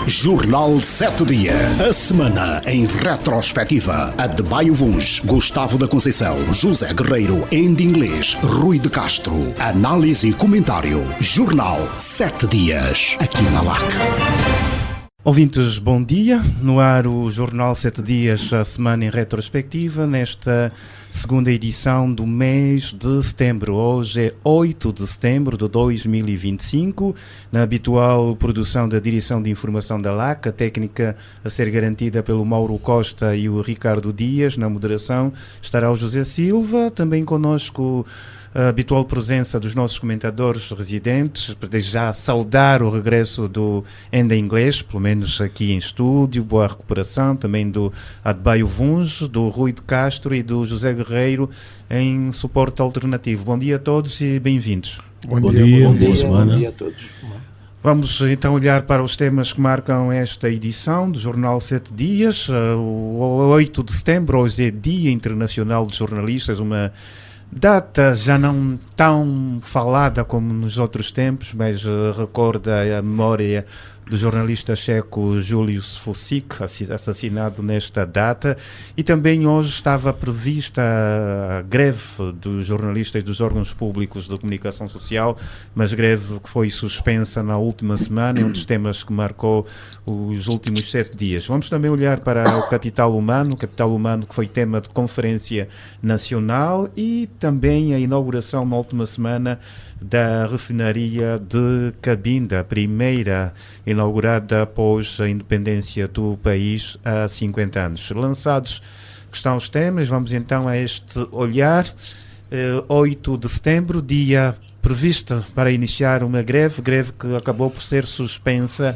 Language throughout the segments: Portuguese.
Jornal 7 Dias. A semana em retrospectiva. A de Baio Vuns, Gustavo da Conceição, José Guerreiro, em inglês, Rui de Castro. Análise e comentário. Jornal 7 Dias. Aqui na LAC. Ouvintes, bom dia. No ar o Jornal 7 Dias, a semana em retrospectiva, nesta segunda edição do mês de setembro. Hoje é 8 de setembro de 2025, na habitual produção da Direção de Informação da LAC, a técnica a ser garantida pelo Mauro Costa e o Ricardo Dias. Na moderação estará o José Silva, também connosco a habitual presença dos nossos comentadores residentes, para já saudar o regresso do Enda Inglês, pelo menos aqui em estúdio, boa recuperação, também do Adbaio Vuns, do Rui de Castro e do José Guerreiro em suporte alternativo. Bom dia a todos e bem-vindos. Bom dia, boa semana. Bom dia a todos. Vamos então olhar para os temas que marcam esta edição do Jornal 7 Dias. O 8 de setembro, hoje é Dia Internacional de Jornalistas, uma data já não tão falada como nos outros tempos, mas recorda a memória do jornalista checo Julius Fučík, assassinado nesta data. E também hoje estava prevista a greve dos jornalistas dos órgãos públicos de comunicação social, mas greve que foi suspensa na última semana, é um dos temas que marcou os últimos 7 dias. Vamos também olhar para o capital humano que foi tema de conferência nacional, e também a inauguração na última semana da refinaria de Cabinda, a primeira inaugurada após a independência do país há 50 anos. Lançados que estão os temas, vamos então a este olhar. 8 de setembro, dia previsto para iniciar uma greve que acabou por ser suspensa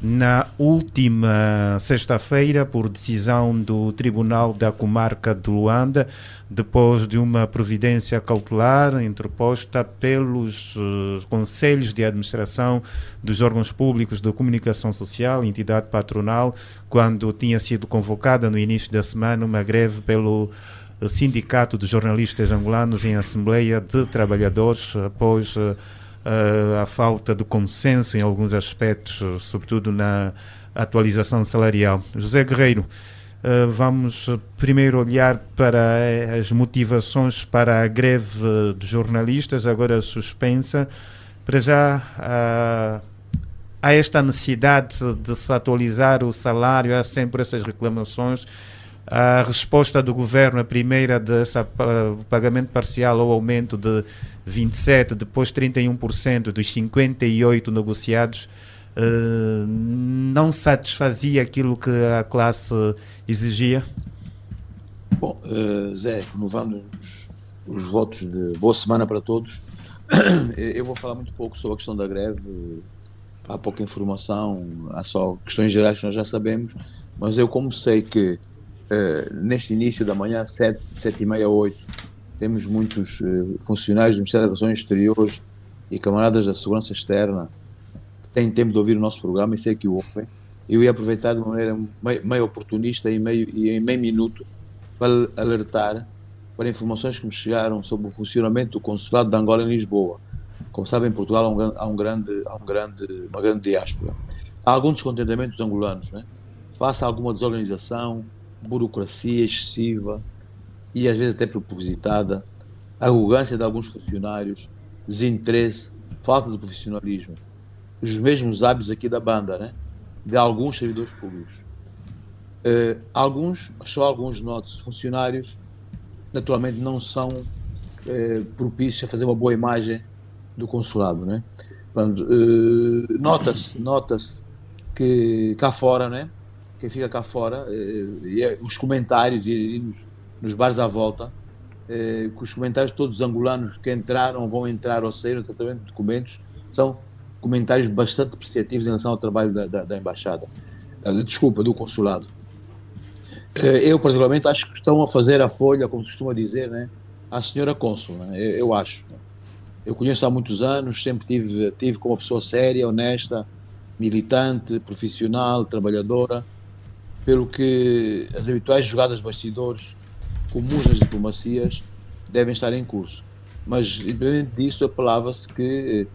na última sexta-feira por decisão do Tribunal da Comarca de Luanda, depois de uma providência cautelar interposta pelos conselhos de administração dos órgãos públicos de comunicação social, entidade patronal, quando tinha sido convocada no início da semana uma greve pelo Sindicato de Jornalistas Angolanos em Assembleia de Trabalhadores, após a falta de consenso em alguns aspectos, sobretudo na atualização salarial. José Guerreiro, vamos primeiro olhar para as motivações para a greve de jornalistas, agora suspensa. Para já, há esta necessidade de se atualizar o salário, há sempre essas reclamações. A resposta do governo, a primeira, desse pagamento parcial ou aumento de 27%, depois 31% dos 58% negociados, não satisfazia aquilo que a classe exigia? Bom, Zé, renovando os votos de boa semana para todos, eu vou falar muito pouco sobre a questão da greve. Há pouca informação, há só questões gerais que nós já sabemos, mas eu, como sei que neste início da manhã, 7h30, 8h, temos muitos funcionários do Ministério das Relações Exteriores e camaradas da Segurança Externa que têm tempo de ouvir o nosso programa, e sei que o ouvem. Eu ia aproveitar de uma maneira meio oportunista e em meio minuto para alertar para informações que me chegaram sobre o funcionamento do Consulado de Angola em Lisboa. Como sabem, em Portugal há uma grande diáspora. Há algum descontentamento dos angolanos, né? Face a alguma desorganização, burocracia excessiva e às vezes até propositada, arrogância de alguns funcionários, desinteresse, falta de profissionalismo, os mesmos hábitos aqui da banda, né? De alguns servidores públicos. Só alguns nossos funcionários naturalmente não são propícios a fazer uma boa imagem do consulado, né? Nota-se que cá fora, né? Quem fica cá fora, os comentários e nos bares à volta, que os comentários de todos os angolanos que entraram, vão entrar ou saíram no tratamento de documentos, são comentários bastante apreciativos em relação ao trabalho da embaixada, do consulado. Eu particularmente acho que estão a fazer a folha, como se costuma dizer, né, à senhora cônsul, né, eu acho. Eu conheço há muitos anos, sempre tive como uma pessoa séria, honesta, militante, profissional, trabalhadora, pelo que as habituais jogadas de bastidores comuns nas diplomacias devem estar em curso. Mas, independente disso, apelava-se que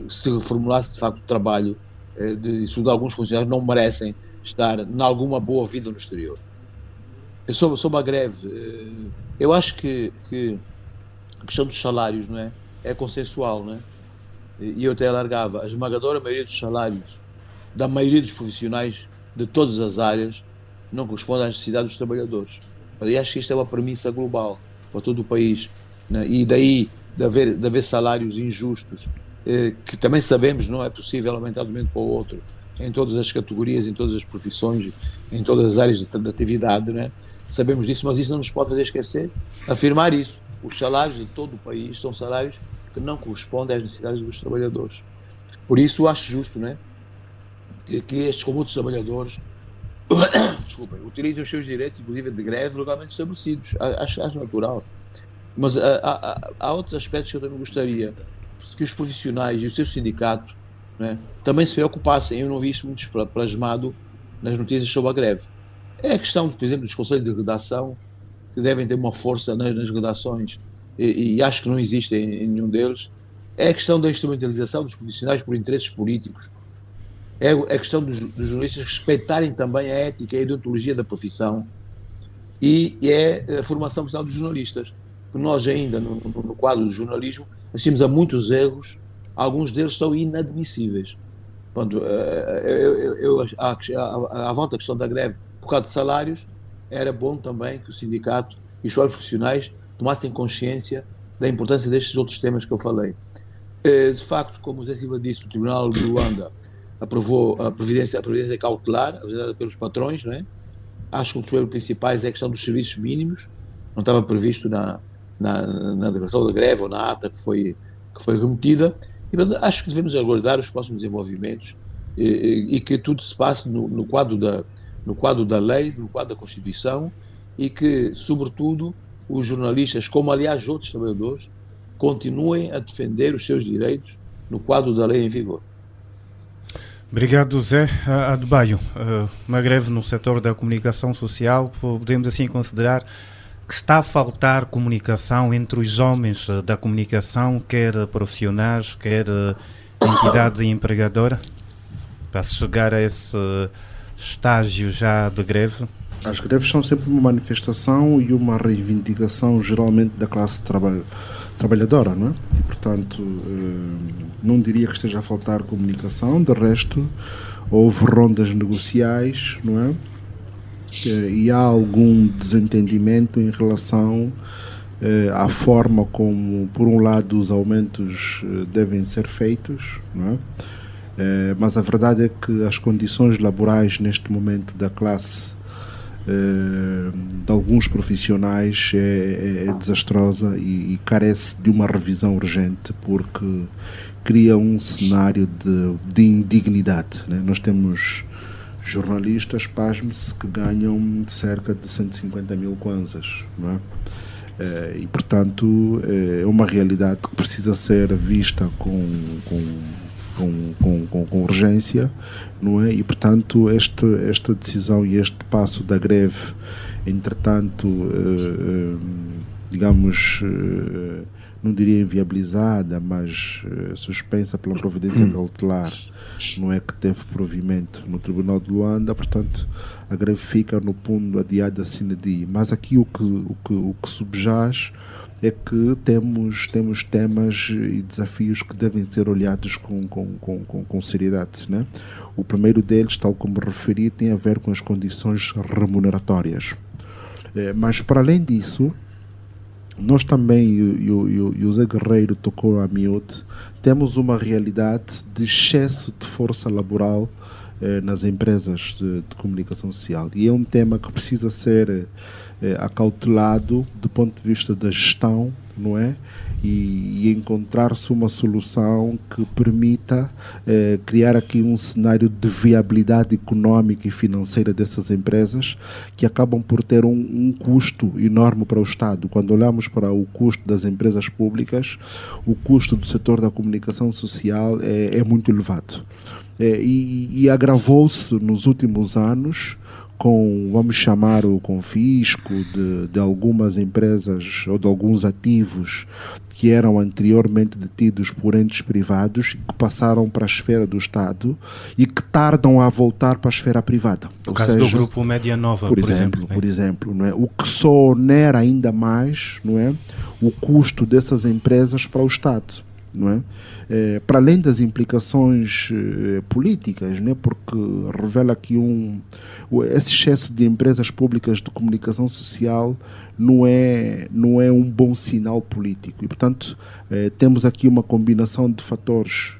se reformulasse de facto o trabalho isso de alguns funcionários não merecem estar em alguma boa vida no exterior. Sobre a greve, eu acho que a questão dos salários, não é? É consensual, não é? E eu até alargava, a esmagadora maioria dos salários da maioria dos profissionais de todas as áreas não corresponde às necessidades dos trabalhadores. E acho que isto é uma premissa global para todo o país, né? E daí de haver salários injustos, que também sabemos não é possível aumentar de um momento para o outro, em todas as categorias, em todas as profissões, em todas as áreas de atividade, né? Sabemos disso, mas isso não nos pode fazer esquecer, afirmar isso. Os salários de todo o país são salários que não correspondem às necessidades dos trabalhadores. Por isso acho justo, né, que estes comuns de trabalhadores desculpem, utilizem os seus direitos, inclusive de greve, legalmente estabelecidos. Acho natural. Mas há outros aspectos que eu também gostaria que os profissionais e o seu sindicato, né, também se preocupassem. Eu não vi isso muito plasmado nas notícias sobre a greve. É a questão, por exemplo, dos conselhos de redação, que devem ter uma força nas redações, e acho que não existe em nenhum deles. É a questão da instrumentalização dos profissionais por interesses políticos. É a questão dos jornalistas respeitarem também a ética e a ideologia da profissão, e é a formação profissional dos jornalistas. Porque nós ainda, no quadro do jornalismo, assistimos a muitos erros, alguns deles são inadmissíveis. Pronto, à volta da questão da greve por causa de salários, era bom também que o sindicato e os profissionais tomassem consciência da importância destes outros temas que eu falei. De facto, como o Zé Silva disse, o Tribunal de Luanda aprovou a previdência cautelar, apresentada pelos patrões, não é? Acho que um dos problemas principais é a questão dos serviços mínimos, não estava previsto na declaração da greve ou na ata que foi remetida, e acho que devemos aguardar os próximos desenvolvimentos e que tudo se passe no quadro da lei, no quadro da Constituição, e que, sobretudo, os jornalistas, como aliás outros trabalhadores, continuem a defender os seus direitos no quadro da lei em vigor. Obrigado, Zé. Adebayo, uma greve no setor da comunicação social, podemos assim considerar que está a faltar comunicação entre os homens da comunicação, quer profissionais, quer entidade empregadora, para se chegar a esse estágio já de greve? As greves são sempre uma manifestação e uma reivindicação, geralmente, da classe trabalhadora, não é? E, portanto, não diria que esteja a faltar comunicação. De resto, houve rondas negociais, não é? E há algum desentendimento em relação à forma como, por um lado, os aumentos devem ser feitos, não é? Mas a verdade é que as condições laborais neste momento da classe de alguns profissionais é desastrosa e carece de uma revisão urgente, porque cria um cenário de indignidade, né? Nós temos jornalistas, pasme-se, que ganham cerca de 150 mil kwanzas, não é? E portanto é uma realidade que precisa ser vista com urgência, não é? E portanto esta decisão e este passo da greve, entretanto, digamos, não diria inviabilizada, mas suspensa pela providência cautelar, não é, que teve provimento no Tribunal de Luanda, portanto a greve fica no ponto adiada sine die. Mas aqui o que subjaz é que temos temas e desafios que devem ser olhados com seriedade, né? O primeiro deles, tal como referi, tem a ver com as condições remuneratórias. Mas, para além disso, nós também, e o Zé Guerreiro tocou a miúde, temos uma realidade de excesso de força laboral nas empresas de comunicação social. E é um tema que precisa ser acautelado do ponto de vista da gestão, não é? E encontrar-se uma solução que permita criar aqui um cenário de viabilidade económica e financeira dessas empresas, que acabam por ter um custo enorme para o Estado. Quando olhamos para o custo das empresas públicas, o custo do setor da comunicação social é muito elevado. E agravou-se nos últimos anos com, vamos chamar, o confisco de algumas empresas ou de alguns ativos que eram anteriormente detidos por entes privados, que passaram para a esfera do Estado e que tardam a voltar para a esfera privada. O caso do grupo Média Nova, por exemplo. Por exemplo, não é? O que só onera ainda mais, não é, o custo dessas empresas para o Estado. Não é? Para além das implicações políticas, né? Porque revela que esse excesso de empresas públicas de comunicação social não é um bom sinal político e, portanto, temos aqui uma combinação de fatores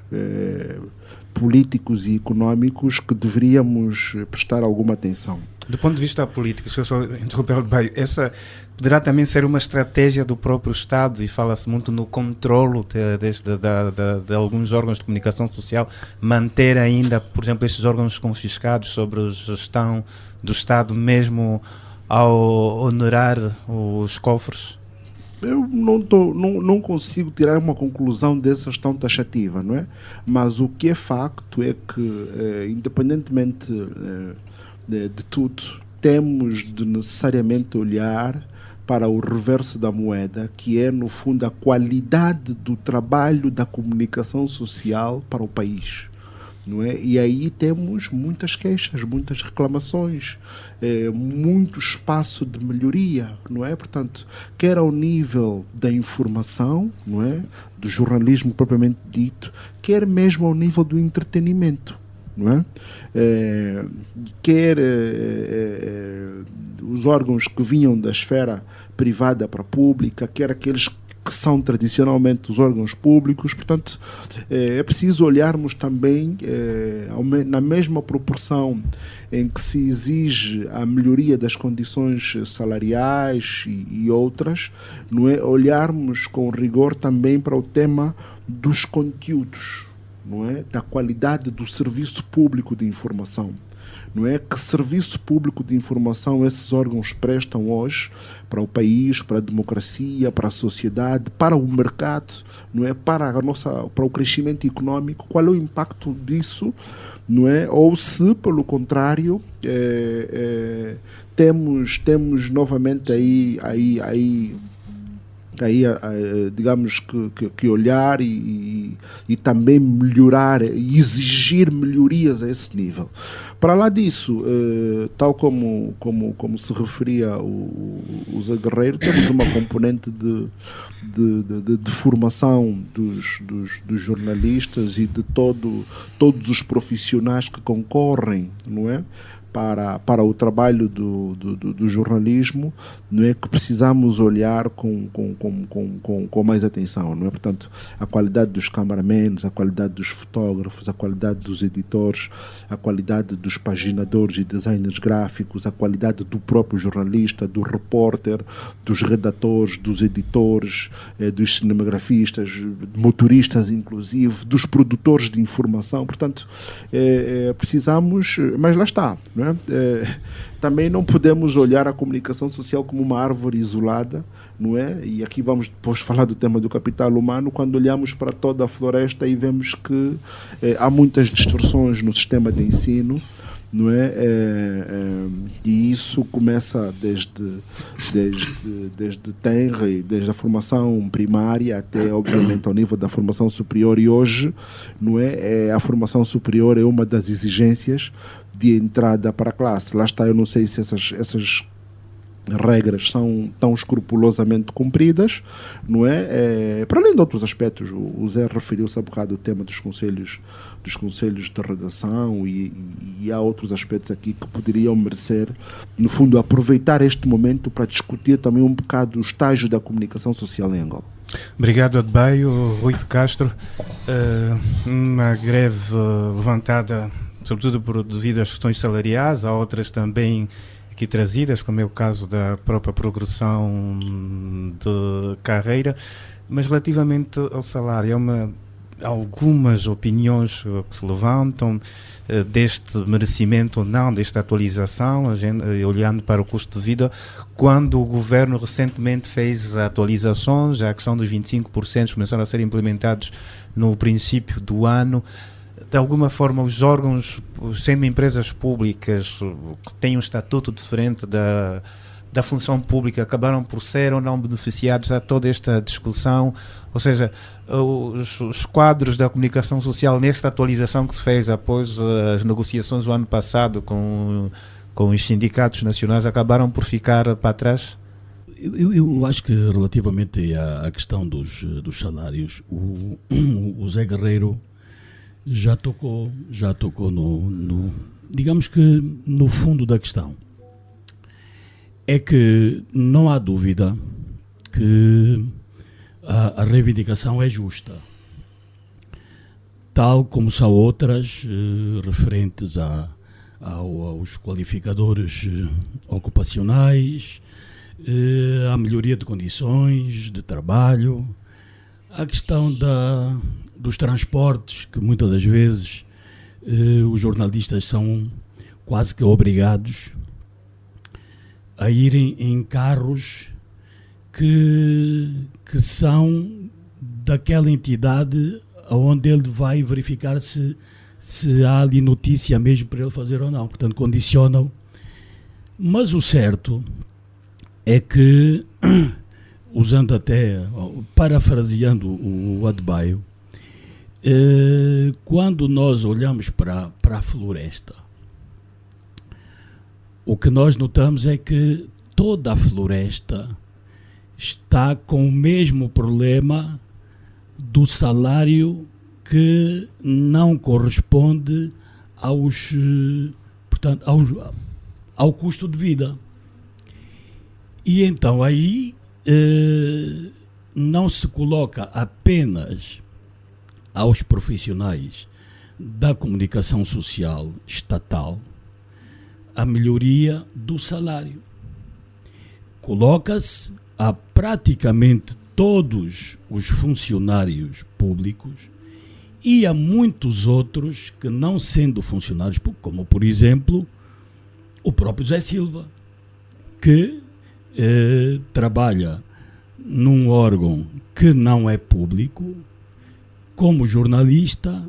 políticos e económicos que deveríamos prestar alguma atenção. Do ponto de vista político, se eu só interromper, essa poderá também ser uma estratégia do próprio Estado, e fala-se muito no controlo de alguns órgãos de comunicação social, manter ainda, por exemplo, esses órgãos confiscados sobre a gestão do Estado, mesmo ao onerar os cofres? Eu não consigo tirar uma conclusão dessa tão taxativa, não é? Mas o que é facto é que, independentemente de tudo, temos de necessariamente olhar para o reverso da moeda, que é, no fundo, a qualidade do trabalho da comunicação social para o país. Não é? E aí temos muitas queixas, muitas reclamações, muito espaço de melhoria, não é? Portanto, quer ao nível da informação, não é? Do jornalismo propriamente dito, quer mesmo ao nível do entretenimento. Não é? Quer os órgãos que vinham da esfera privada para a pública, quer aqueles que são tradicionalmente os órgãos públicos. Portanto, é preciso olharmos também na mesma proporção em que se exige a melhoria das condições salariais e outras, não é? Olharmos com rigor também para o tema dos conteúdos, não é? Da qualidade do serviço público de informação. Não é? Que serviço público de informação esses órgãos prestam hoje para o país, para a democracia, para a sociedade, para o mercado, não é? Para o crescimento económico? Qual é o impacto disso, não é? Ou se, pelo contrário, temos novamente aí digamos que olhar e também melhorar e exigir melhorias a esse nível. Para lá disso, tal como se referia o Zé Guerreiro, temos uma componente de formação dos jornalistas e de todos os profissionais que concorrem, não é? Para o trabalho do jornalismo, não é, que precisamos olhar com mais atenção, não é? Portanto, a qualidade dos cameramans, a qualidade dos fotógrafos, a qualidade dos editores, a qualidade dos paginadores e designers gráficos, a qualidade do próprio jornalista, do repórter, dos redatores, dos editores, dos cinematografistas, motoristas inclusive, dos produtores de informação. Portanto, precisamos, mas lá está, não é? Também não podemos olhar a comunicação social como uma árvore isolada, não é? E aqui vamos depois falar do tema do capital humano, quando olhamos para toda a floresta e vemos que há muitas distorções no sistema de ensino, não é? E isso começa desde tenra, desde a formação primária até, obviamente, ao nível da formação superior. E hoje, não é? A formação superior é uma das exigências de entrada para a classe. Lá está, eu não sei se essas regras são tão escrupulosamente cumpridas, não é? Para além de outros aspectos, o Zé referiu-se há bocado ao tema dos conselhos de redação e há outros aspectos aqui que poderiam merecer, no fundo, aproveitar este momento para discutir também um bocado o estágio da comunicação social em Angola. Obrigado, Adebayo. Rui de Castro. Uma greve levantada sobretudo devido às questões salariais, há outras também aqui trazidas, como é o caso da própria progressão de carreira, mas relativamente ao salário, há algumas opiniões que se levantam deste merecimento ou não, desta atualização, olhando para o custo de vida, quando o governo recentemente fez atualizações, a questão dos 25% começaram a ser implementados no princípio do ano. de alguma forma, os órgãos, sendo empresas públicas, que têm um estatuto diferente da função pública, acabaram por ser ou não beneficiados a toda esta discussão? Ou seja, os quadros da comunicação social, nesta atualização que se fez após as negociações do ano passado com os sindicatos nacionais, acabaram por ficar para trás? Eu acho que relativamente à questão dos salários, o Zé Guerreiro já tocou no digamos que no fundo da questão. É que não há dúvida que a reivindicação é justa, tal como são outras referentes aos qualificadores ocupacionais, à melhoria de condições de trabalho, a questão dos transportes, que muitas das vezes os jornalistas são quase que obrigados a irem em carros que são daquela entidade onde ele vai verificar se há ali notícia mesmo para ele fazer ou não. Portanto, condicionam. Mas o certo é que, usando até, parafraseando o Adebayo, quando nós olhamos para a floresta, o que nós notamos é que toda a floresta está com o mesmo problema do salário que não corresponde portanto, ao custo de vida. E então aí não se coloca apenas aos profissionais da comunicação social estatal a melhoria do salário. Coloca-se a praticamente todos os funcionários públicos e a muitos outros que, não sendo funcionários públicos, como por exemplo o próprio José Silva, que trabalha num órgão que não é público, como jornalista,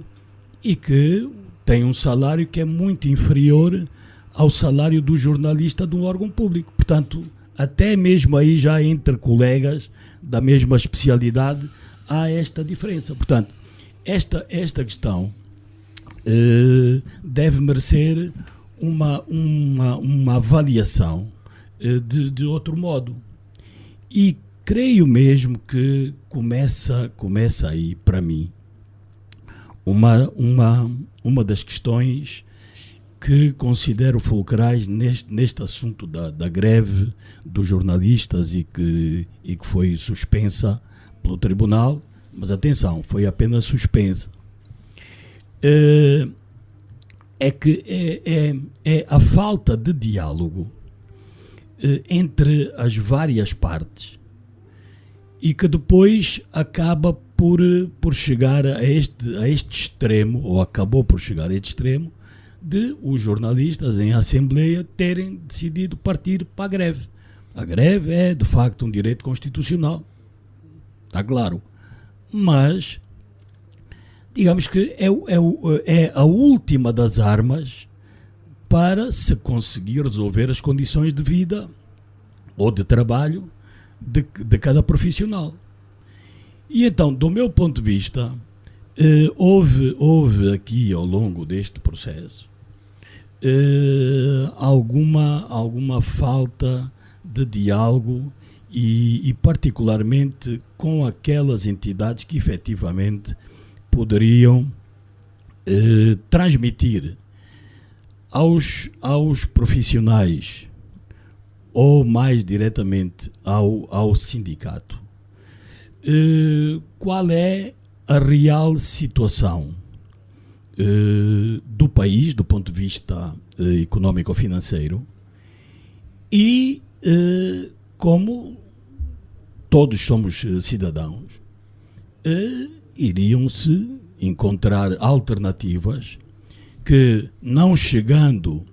e que tem um salário que é muito inferior ao salário do jornalista de um órgão público. Portanto, até mesmo aí, já entre colegas da mesma especialidade, há esta diferença. Portanto, esta questão deve merecer uma avaliação de outro modo. E creio mesmo que começa aí, para mim, uma das questões que considero fulcrais neste assunto da greve dos jornalistas e que foi suspensa pelo tribunal, mas atenção, foi apenas suspensa. É que é a falta de diálogo entre as várias partes e que depois acaba por chegar a este extremo, ou acabou por chegar a este extremo, de os jornalistas em assembleia terem decidido partir para a greve. A greve é, de facto, um direito constitucional, está claro, mas digamos que é a última das armas para se conseguir resolver as condições de vida ou de trabalho de cada profissional. E então, do meu ponto de vista, houve aqui ao longo deste processo alguma falta de diálogo e particularmente com aquelas entidades que efetivamente poderiam transmitir aos profissionais ou mais diretamente ao sindicato qual é a real situação do país do ponto de vista económico-financeiro e como todos somos cidadãos, iriam-se encontrar alternativas que, não chegando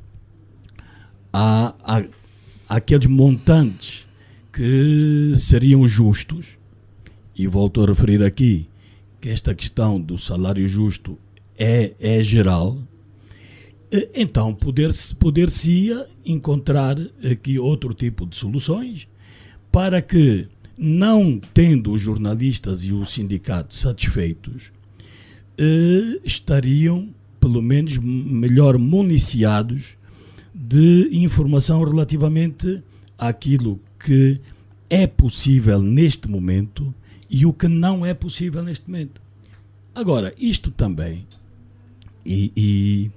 àqueles montantes que seriam justos, e volto a referir aqui que esta questão do salário justo é geral, então poder-se-ia encontrar aqui outro tipo de soluções para que, não tendo os jornalistas e os sindicatos satisfeitos, estariam pelo menos melhor municiados de informação relativamente àquilo que é possível neste momento e o que não é possível neste momento. Agora, isto também, e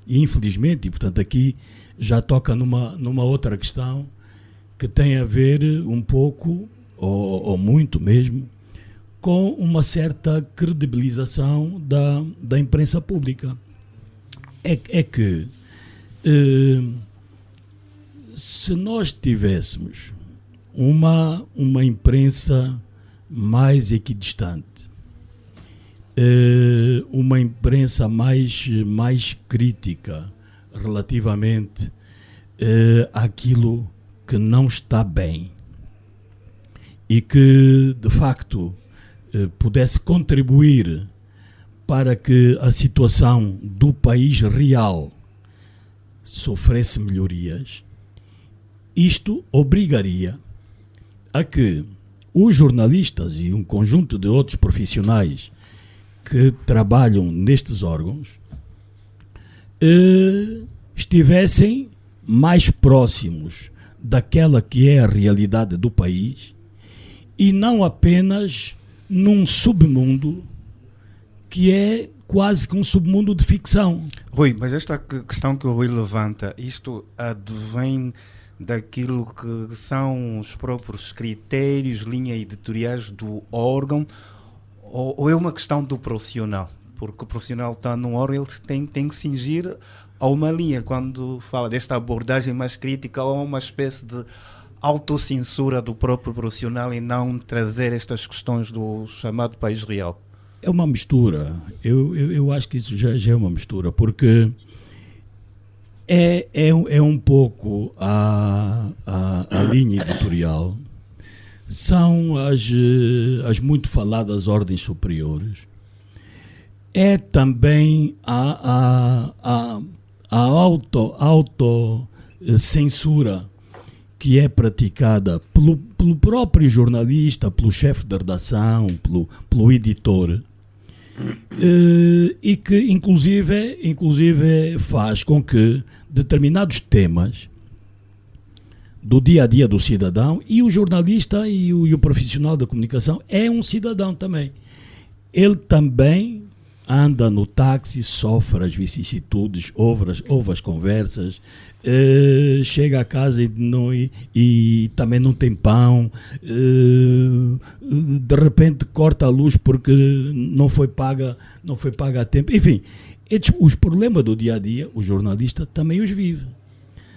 infelizmente, e portanto aqui já toca numa outra questão que tem a ver um pouco, ou muito mesmo, com uma certa credibilização da imprensa pública. É que se nós tivéssemos uma imprensa mais equidistante, uma imprensa mais crítica relativamente àquilo que não está bem e que, de facto, pudesse contribuir para que a situação do país real sofresse melhorias, isto obrigaria a que os jornalistas e um conjunto de outros profissionais que trabalham nestes órgãos estivessem mais próximos daquela que é a realidade do país e não apenas num submundo que é quase que um submundo de ficção. Rui, mas esta questão que o Rui levanta, isto advém daquilo que são os próprios critérios, linhas editoriais do órgão, ou é uma questão do profissional? Porque o profissional está num órgão, ele tem que cingir a uma linha. Quando fala desta abordagem mais crítica, há uma espécie de autocensura do próprio profissional e não trazer estas questões do chamado país real. É uma mistura. Eu acho que isso já é uma mistura, porque é um pouco a linha editorial. São as muito faladas ordens superiores. É também a autocensura que é praticada pelo próprio jornalista, pelo chefe de redação, pelo editor, e que inclusive faz com que determinados temas do dia a dia do cidadão, e o jornalista e o profissional da comunicação é um cidadão também. Ele também anda no táxi, sofre as vicissitudes, ouve as conversas, chega a casa e também não tem pão, de repente corta a luz porque não foi paga a tempo. Enfim, os problemas do dia a dia, o jornalista também os vive.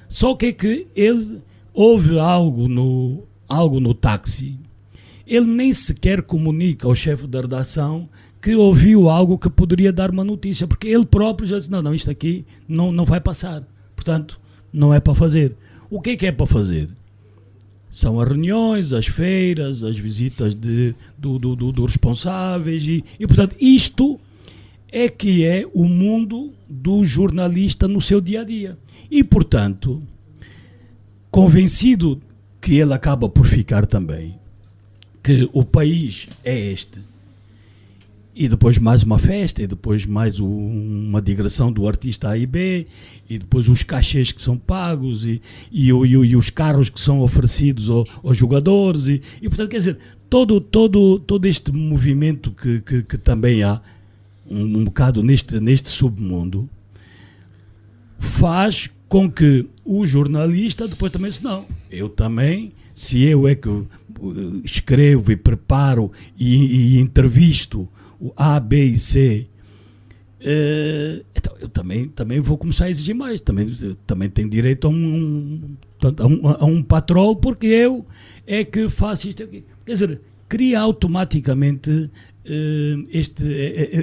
Só que é que ele ouve algo no táxi, ele nem sequer comunica ao chefe da redação que ouviu algo que poderia dar uma notícia, porque ele próprio já disse, não, isto aqui não vai passar, portanto, não é para fazer. O que é para fazer? São as reuniões, as feiras, as visitas do responsáveis e, portanto, isto é que é o mundo do jornalista no seu dia-a-dia. E, portanto, convencido que ele acaba por ficar também, que o país é este, e depois mais uma festa, e depois mais uma digressão do artista A e B, e depois os cachês que são pagos, e os carros que são oferecidos aos jogadores, e portanto, quer dizer, todo este movimento que também há, um bocado neste submundo, faz com que o jornalista depois também disse, não, eu também, se eu é que escrevo e preparo e entrevisto o A, B e C, então eu também vou começar a exigir mais, também tenho direito a um patrol, porque eu é que faço isto aqui. Quer dizer, cria automaticamente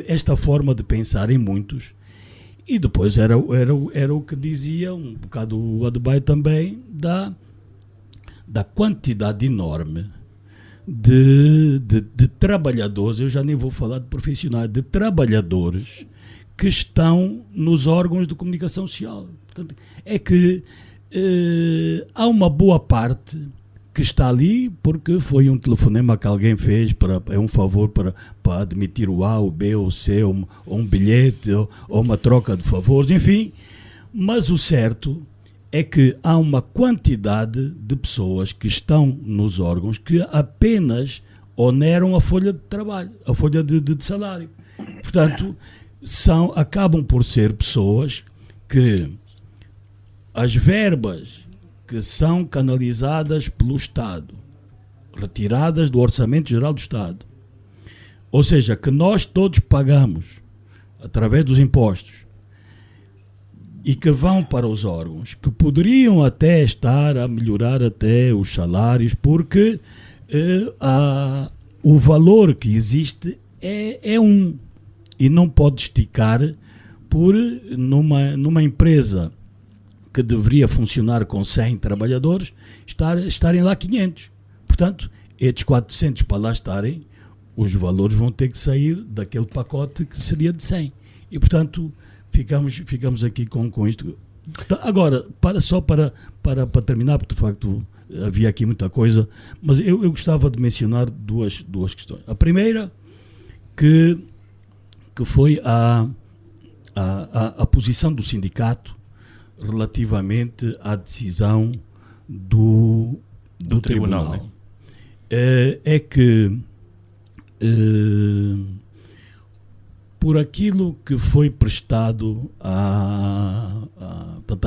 esta forma de pensar em muitos. E depois era o que dizia um bocado o Adebayo também, da quantidade enorme de trabalhadores, eu já nem vou falar de profissionais, de trabalhadores que estão nos órgãos de comunicação social. Portanto, é que há uma boa parte que está ali porque foi um telefonema que alguém fez é um favor para admitir o A, o B, o C, ou um bilhete, ou uma troca de favores, enfim. Mas o certo é que há uma quantidade de pessoas que estão nos órgãos que apenas oneram a folha de trabalho, a folha de salário. Portanto, acabam por ser pessoas que as verbas que são canalizadas pelo Estado, retiradas do Orçamento Geral do Estado, ou seja, que nós todos pagamos através dos impostos e que vão para os órgãos, que poderiam até estar a melhorar até os salários, porque o valor que existe é um e não pode esticar por numa empresa que deveria funcionar com 100 trabalhadores, estarem lá 500. Portanto, estes 400 para lá estarem, os valores vão ter que sair daquele pacote que seria de 100. E, portanto, ficamos aqui com isto. Agora, para terminar, porque de facto havia aqui muita coisa, mas eu gostava de mencionar duas questões. A primeira, que foi a posição do sindicato relativamente à decisão do tribunal. Né? É que por aquilo que foi prestado à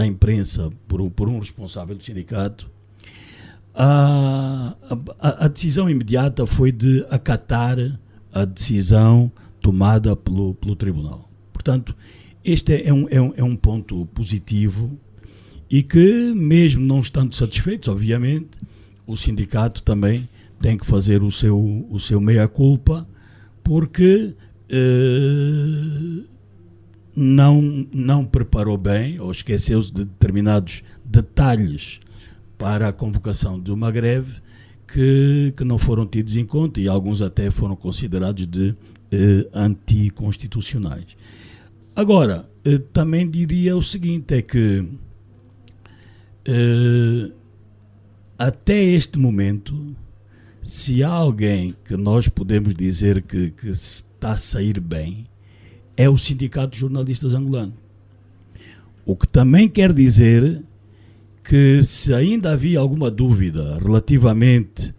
imprensa por um responsável do sindicato, a decisão imediata foi de acatar a decisão tomada pelo tribunal. Portanto, este é um ponto positivo e que, mesmo não estando satisfeitos, obviamente, o sindicato também tem que fazer o seu meia-culpa, porque não preparou bem ou esqueceu-se de determinados detalhes para a convocação de uma greve que não foram tidos em conta e alguns até foram considerados de anticonstitucionais. Agora, também diria o seguinte, é que até este momento, se há alguém que nós podemos dizer que está a sair bem, é o Sindicato de Jornalistas Angolano. O que também quer dizer que, se ainda havia alguma dúvida relativamente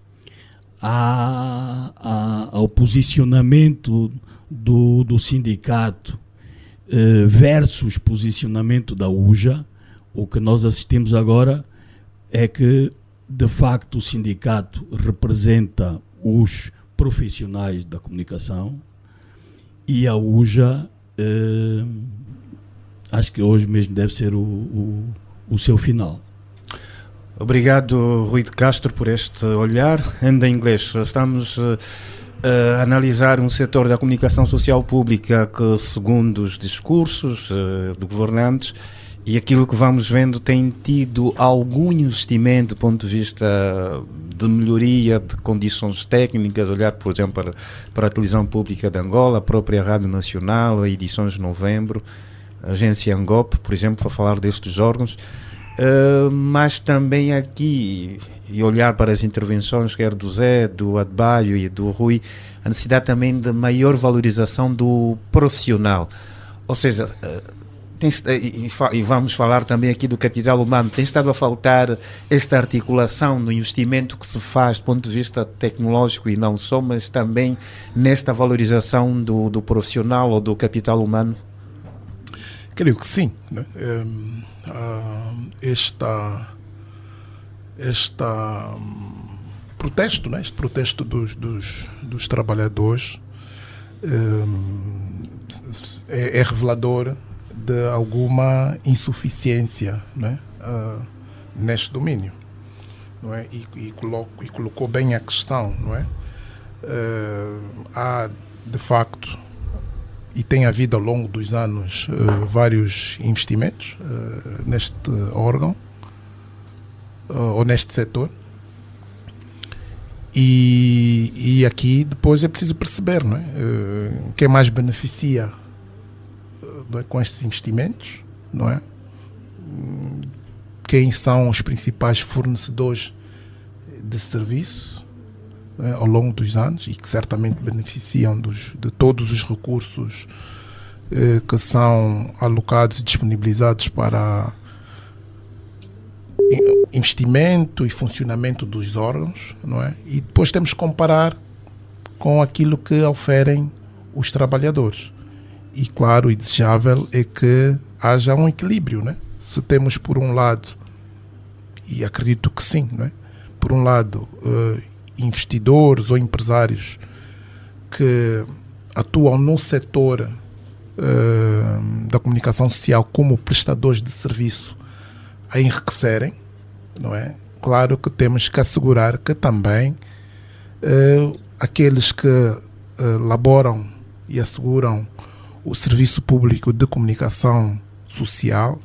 ao posicionamento do sindicato versus posicionamento da UJA, o que nós assistimos agora é que, de facto, o sindicato representa os profissionais da comunicação e a UJA, acho que hoje mesmo deve ser o seu final. Obrigado, Rui de Castro, por este olhar. Ainda em inglês, estamos a analisar um setor da comunicação social pública que, segundo os discursos de governantes e aquilo que vamos vendo, tem tido algum investimento do ponto de vista de melhoria de condições técnicas, olhar, por exemplo, para a televisão pública de Angola, a própria Rádio Nacional, a Edições de Novembro, a agência Angop, por exemplo, para falar destes órgãos. Mas também aqui, e olhar para as intervenções, quer do Zé, do Adbaio e do Rui, a necessidade também de maior valorização do profissional. Ou seja, e vamos falar também aqui do capital humano, tem estado a faltar esta articulação no investimento que se faz do ponto de vista tecnológico e não só, mas também nesta valorização do profissional ou do capital humano? Creio que sim, né? Este protesto, né? Este protesto dos trabalhadores é revelador de alguma insuficiência, né? Neste domínio, não é? E colocou bem a questão, não é? Há, de facto, e tem havido ao longo dos anos vários investimentos neste órgão ou neste setor, e aqui depois é preciso perceber, não é? Quem mais beneficia não é, com estes investimentos, não é? Quem são os principais fornecedores de serviço, não é, ao longo dos anos e que certamente beneficiam de todos os recursos que são alocados e disponibilizados para investimento e funcionamento dos órgãos, não é? E depois temos que comparar com aquilo que oferem os trabalhadores. E claro, e desejável é que haja um equilíbrio, né? Se temos por um lado, e acredito que sim, né? Por um lado, investidores ou empresários que atuam no setor da comunicação social como prestadores de serviço a enriquecerem, não é? Claro que temos que assegurar que também aqueles que elaboram e asseguram o serviço público de comunicação social,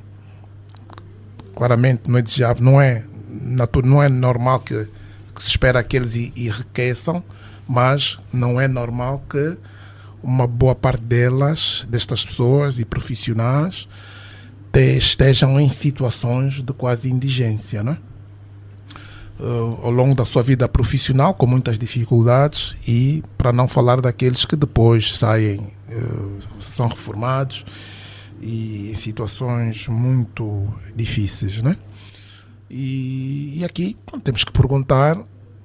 claramente não é desejável, não é normal que se espera que eles enriqueçam, mas não é normal que uma boa parte destas pessoas e profissionais, estejam em situações de quase indigência, não é? Ao longo da sua vida profissional, com muitas dificuldades, e para não falar daqueles que depois saem, são reformados e em situações muito difíceis, né? E aqui temos que perguntar,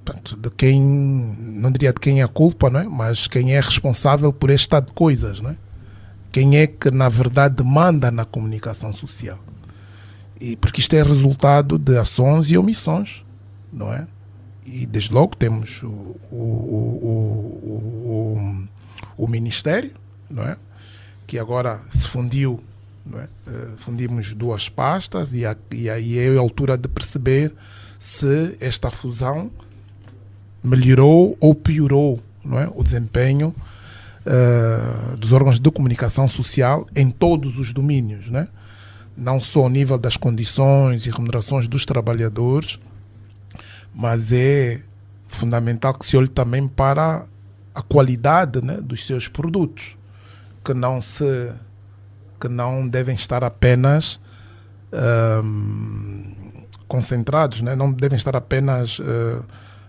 portanto, de quem, não diria de quem é a culpa, né? Mas quem é responsável por este estado de coisas, né? Quem é que na verdade manda na comunicação social? E porque isto é resultado de ações e omissões, não é? E desde logo temos o Ministério, não é? Que agora se fundiu, não é? Fundimos duas pastas e aí é a altura de perceber se esta fusão melhorou ou piorou, não é? O desempenho dos órgãos de comunicação social em todos os domínios, né? Não só ao nível das condições e remunerações dos trabalhadores, mas é fundamental que se olhe também para a qualidade, né, dos seus produtos, que não devem estar apenas concentrados, né? Não devem estar apenas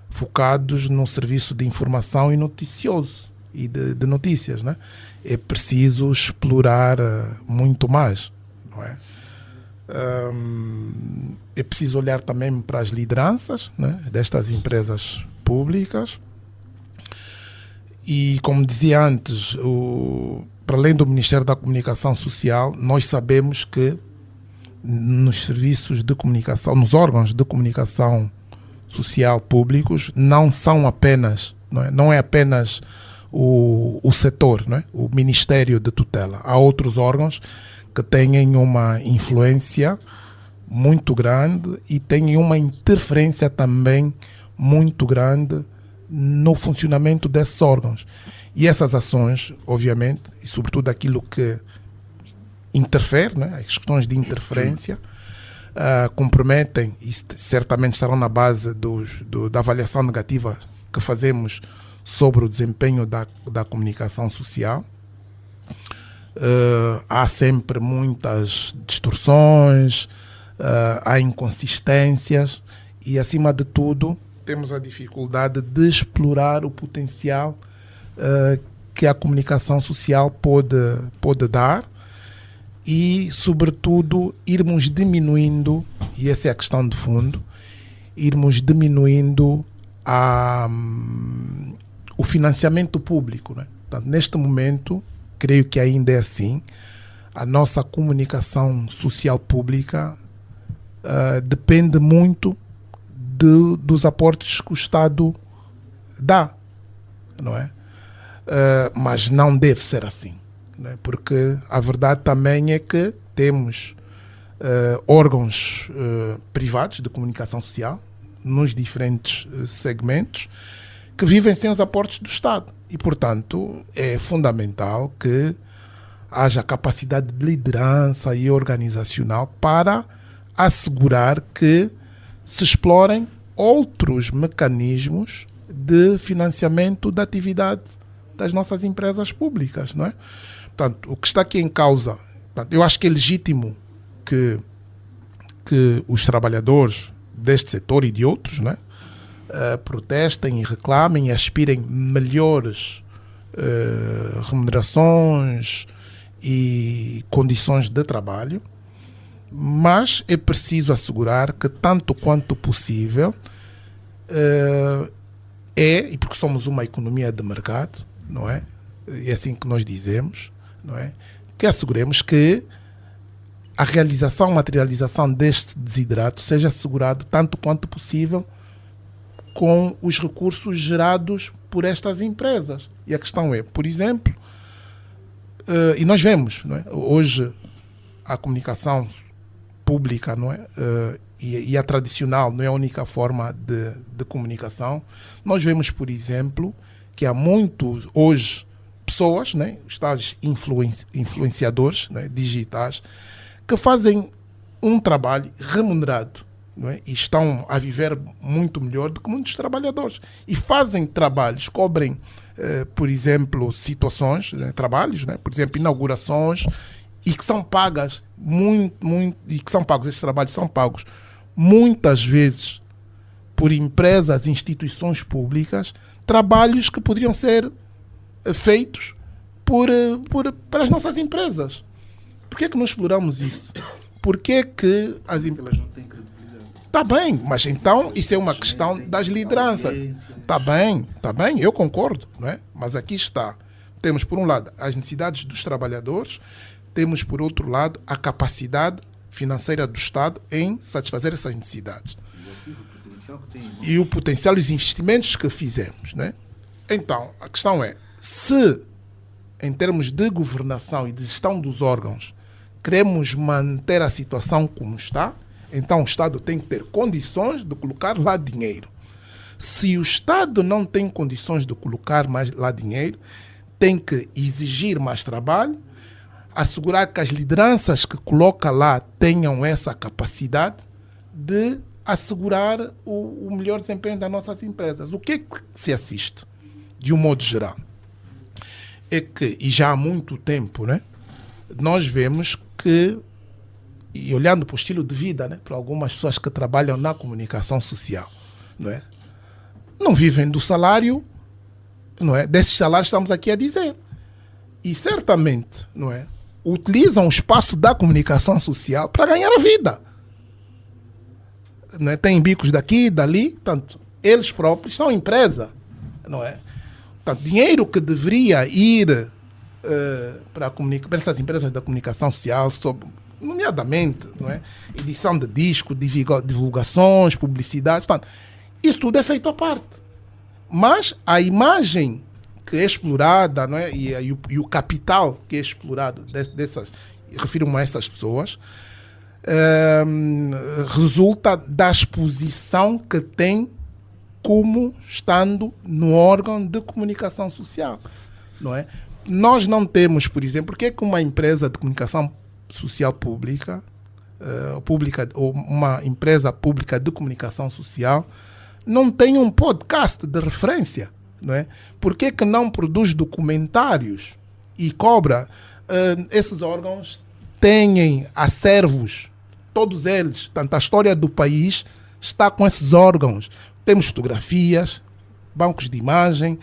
focados no serviço de informação e noticioso e de notícias, né? É preciso explorar muito mais, não é? É preciso olhar também para as lideranças, né, destas empresas públicas e, como dizia antes, para além do Ministério da Comunicação Social, nós sabemos que nos serviços de comunicação, nos órgãos de comunicação social públicos, não são apenas, não é apenas o setor, não é? O Ministério de Tutela. Há outros órgãos que têm uma influência muito grande e têm uma interferência também muito grande no funcionamento desses órgãos. E essas ações, obviamente, e sobretudo aquilo que interfere, né, as questões de interferência, comprometem e certamente estarão na base da avaliação negativa que fazemos sobre o desempenho da comunicação social. Há sempre muitas distorções, há inconsistências e, acima de tudo, temos a dificuldade de explorar o potencial que a comunicação social pode dar e, sobretudo, irmos diminuindo, e essa é a questão de fundo, irmos diminuindo o financiamento público, né? Portanto, neste momento, creio que ainda é assim, a nossa comunicação social pública depende muito dos aportes que o Estado dá, não é? Mas não deve ser assim, não é? Porque a verdade também é que temos órgãos privados de comunicação social nos diferentes segmentos que vivem sem os aportes do Estado. E, portanto, é fundamental que haja capacidade de liderança e organizacional para assegurar que se explorem outros mecanismos de financiamento da atividade das nossas empresas públicas, não é? Portanto, o que está aqui em causa, Portanto, eu acho que é legítimo que os trabalhadores deste setor e de outros, né, protestem e reclamem e aspirem melhores remunerações e condições de trabalho, mas é preciso assegurar que, tanto quanto possível, e porque somos uma economia de mercado, não é? É assim que nós dizemos, não é? Que asseguremos que a realização, materialização deste desidrato seja assegurado tanto quanto possível com os recursos gerados por estas empresas. E a questão é, por exemplo, e nós vemos, não é? Hoje a comunicação pública, não é? E a tradicional não é a única forma de comunicação. Nós vemos, por exemplo, que há muitos, hoje, pessoas, né, os tais influenciadores, né, digitais, que fazem um trabalho remunerado, não é? E estão a viver muito melhor do que muitos trabalhadores. E fazem trabalhos, cobrem, por exemplo, situações, né, trabalhos, né, por exemplo, inaugurações, e que são pagas, esses trabalhos são pagos muitas vezes por empresas, instituições públicas, trabalhos que poderiam ser feitos para as nossas empresas. Por que é que não exploramos isso? Por que é que as empresas não têm credibilidade? Está bem, mas então isso é uma questão das lideranças. Está bem, eu concordo, não é? Mas aqui está. Temos, por um lado, as necessidades dos trabalhadores, temos, por outro lado, a capacidade financeira do Estado em satisfazer essas necessidades. E o potencial dos investimentos que fizemos, né? Então, a questão é, se, em termos de governação e de gestão dos órgãos, queremos manter a situação como está, então o Estado tem que ter condições de colocar lá dinheiro. Se o Estado não tem condições de colocar lá dinheiro, tem que exigir mais trabalho, assegurar que as lideranças que coloca lá tenham essa capacidade de assegurar o melhor desempenho das nossas empresas. O que é que se assiste, de um modo geral? É que, e já há muito tempo, né, nós vemos que, e olhando para o estilo de vida, né, para algumas pessoas que trabalham na comunicação social, não vivem do salário, não é? Desses salários estamos aqui a dizer. E certamente, utilizam o espaço da comunicação social para ganhar a vida. Não é? Têm bicos daqui, dali, portanto, eles próprios são empresa, não é? Portanto, dinheiro que deveria ir para essas empresas da comunicação social, nomeadamente, não é? Edição de disco, divulgações, publicidade, portanto, isso tudo é feito à parte. Mas a imagem que é explorada, não é? E o capital que é explorado refiro-me a essas pessoas, resulta da exposição que tem como estando no órgão de comunicação social, não é? Nós não temos, por exemplo, porque é que uma empresa de comunicação social pública ou uma empresa pública de comunicação social não tem um podcast de referência, não é? Por que é que não produz documentários e cobra? Esses órgãos têm acervos, todos eles, tanto a história do país está com esses órgãos. Temos fotografias, bancos de imagem,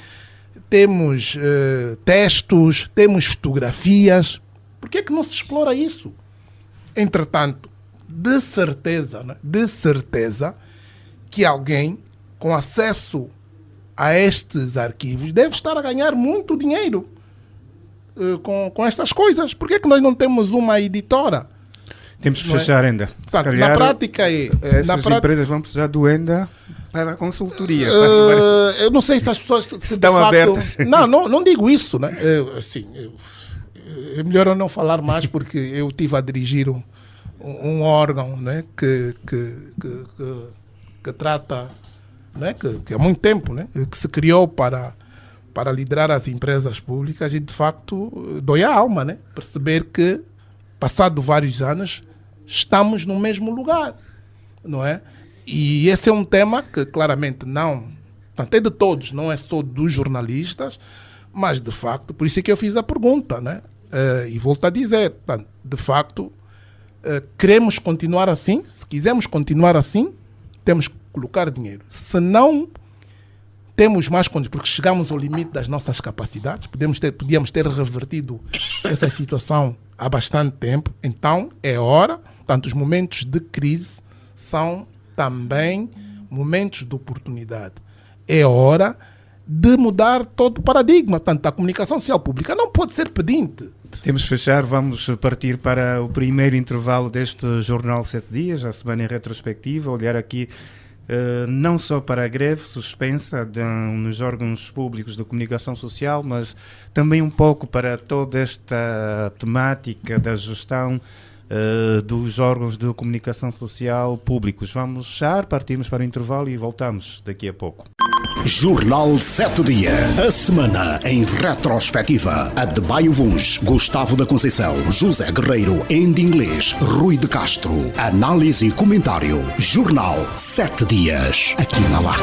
temos textos, temos fotografias. Por que é que não se explora isso? Entretanto, de certeza que alguém com acesso a estes arquivos deve estar a ganhar muito dinheiro com estas coisas. Por que é que nós não temos uma editora? Temos que fechar ainda. Portanto, calhar, na prática essas empresas vão precisar do ENDA para a consultoria. Eu não sei se as pessoas estão abertas. Não digo isso, né? É melhor eu não falar mais, porque eu estive a dirigir um órgão, né, que trata, né, que há muito tempo, né, que se criou para liderar as empresas públicas, e de facto dói a alma, né, perceber que, passado vários anos, estamos no mesmo lugar, não é? E esse é um tema que claramente é de todos, não é só dos jornalistas, mas de facto, por isso é que eu fiz a pergunta, né? E volto a dizer, portanto, de facto, queremos continuar assim. Se quisermos continuar assim, temos que colocar dinheiro. Se não temos mais condições, porque chegamos ao limite das nossas capacidades, podíamos ter revertido essa situação há bastante tempo, então é hora. Portanto, os momentos de crise são também momentos de oportunidade. É hora de mudar todo o paradigma. Portanto, a comunicação social pública não pode ser pedinte. Temos de fechar, vamos partir para o primeiro intervalo deste Jornal 7 Dias, a semana em retrospectiva, olhar aqui não só para a greve suspensa nos órgãos públicos de comunicação social, mas também um pouco para toda esta temática da gestão dos órgãos de comunicação social públicos. Vamos fechar, partimos para o intervalo e voltamos daqui a pouco. Jornal 7 Dias, a semana em retrospectiva. Adebayo Vuns, Gustavo da Conceição, José Guerreiro, em inglês, Rui de Castro. Análise e comentário. Jornal 7 Dias, aqui na LAC.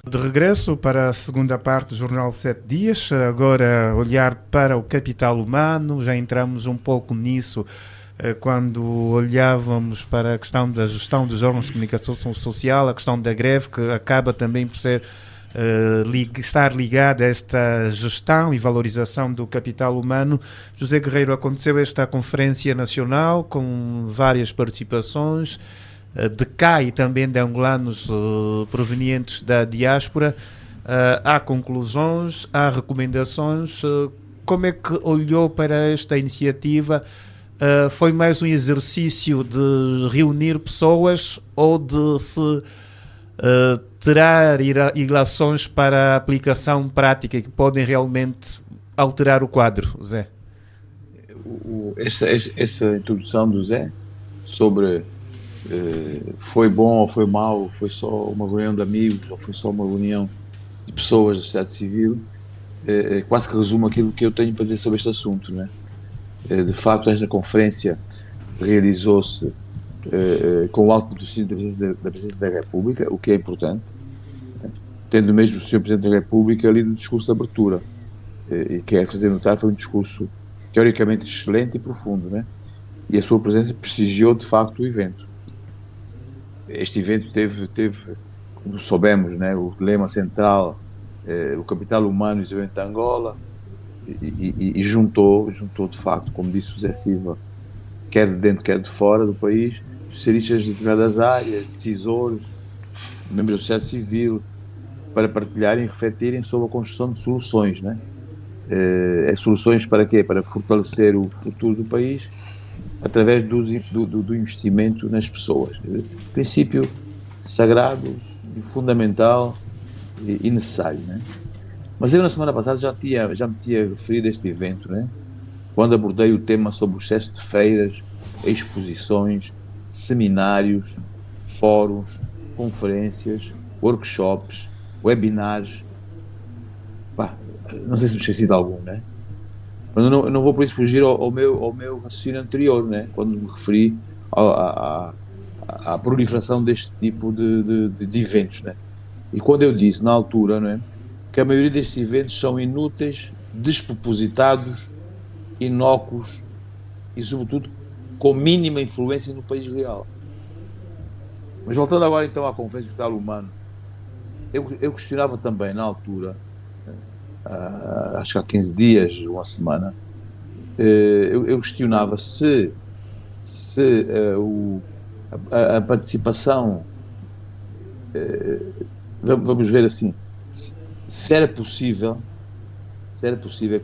De regresso para a segunda parte do Jornal 7 Dias, agora olhar para o capital humano, já entramos um pouco nisso quando olhávamos para a questão da gestão dos órgãos de comunicação social, a questão da greve, que acaba também por ser estar ligada a esta gestão e valorização do capital humano. José Guerreiro, aconteceu esta conferência nacional com várias participações de cá e também de angolanos provenientes da diáspora. Há conclusões, há recomendações. Como é que olhou para esta iniciativa? Foi mais um exercício de reunir pessoas ou de se tirar ilações para a aplicação prática que podem realmente alterar o quadro, Zé? Essa introdução do Zé sobre foi bom ou foi mau, foi só uma reunião de amigos ou foi só uma reunião de pessoas da sociedade civil, quase que resume aquilo que eu tenho para dizer sobre este assunto, não é? De facto, esta conferência realizou-se com o alto patrocínio da Presidência da República, o que é importante, tendo mesmo o Sr. Presidente da República ali no discurso de abertura, e quero fazer notar, foi um discurso teoricamente excelente e profundo, né? E a sua presença prestigiou de facto o evento. Este evento teve como soubemos, né, o lema central, o capital humano e o desenvolvimento de Angola, e juntou de facto, como disse o Zé Silva, quer de dentro, quer de fora do país, especialistas de determinadas áreas, decisores, membros da sociedade civil, para partilharem e refletirem sobre a construção de soluções, né? Soluções para quê? Para fortalecer o futuro do país através do investimento nas pessoas. Princípio sagrado, fundamental e necessário, né? Mas eu na semana passada já me tinha referido a este evento, né? Quando abordei o tema sobre o excesso de feiras, exposições, seminários, fóruns, conferências, workshops, webinars. Não sei se me esqueci de algum, né? Mas eu não vou por isso fugir ao meu raciocínio anterior, né? Quando me referi à proliferação deste tipo de eventos, né? E quando eu disse na altura, não é, que a maioria destes eventos são inúteis, despropositados, inócuos e, sobretudo, com mínima influência no país real. Mas voltando agora então à Conferência do Capital Humano, eu questionava também na altura, acho que há 15 dias, uma semana, eu questionava se a participação, vamos ver assim, se era possível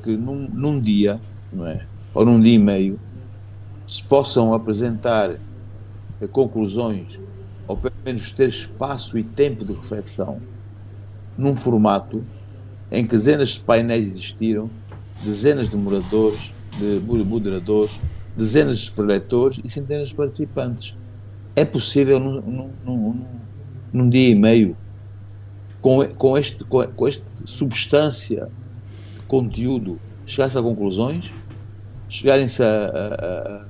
que num dia, não é, ou num dia e meio, se possam apresentar conclusões, ou pelo menos ter espaço e tempo de reflexão, num formato em que dezenas de painéis existiram, dezenas de moderadores, dezenas de preletores e centenas de participantes. É possível num dia e meio, com esta substância de conteúdo, chegar-se a conclusões, chegarem-se a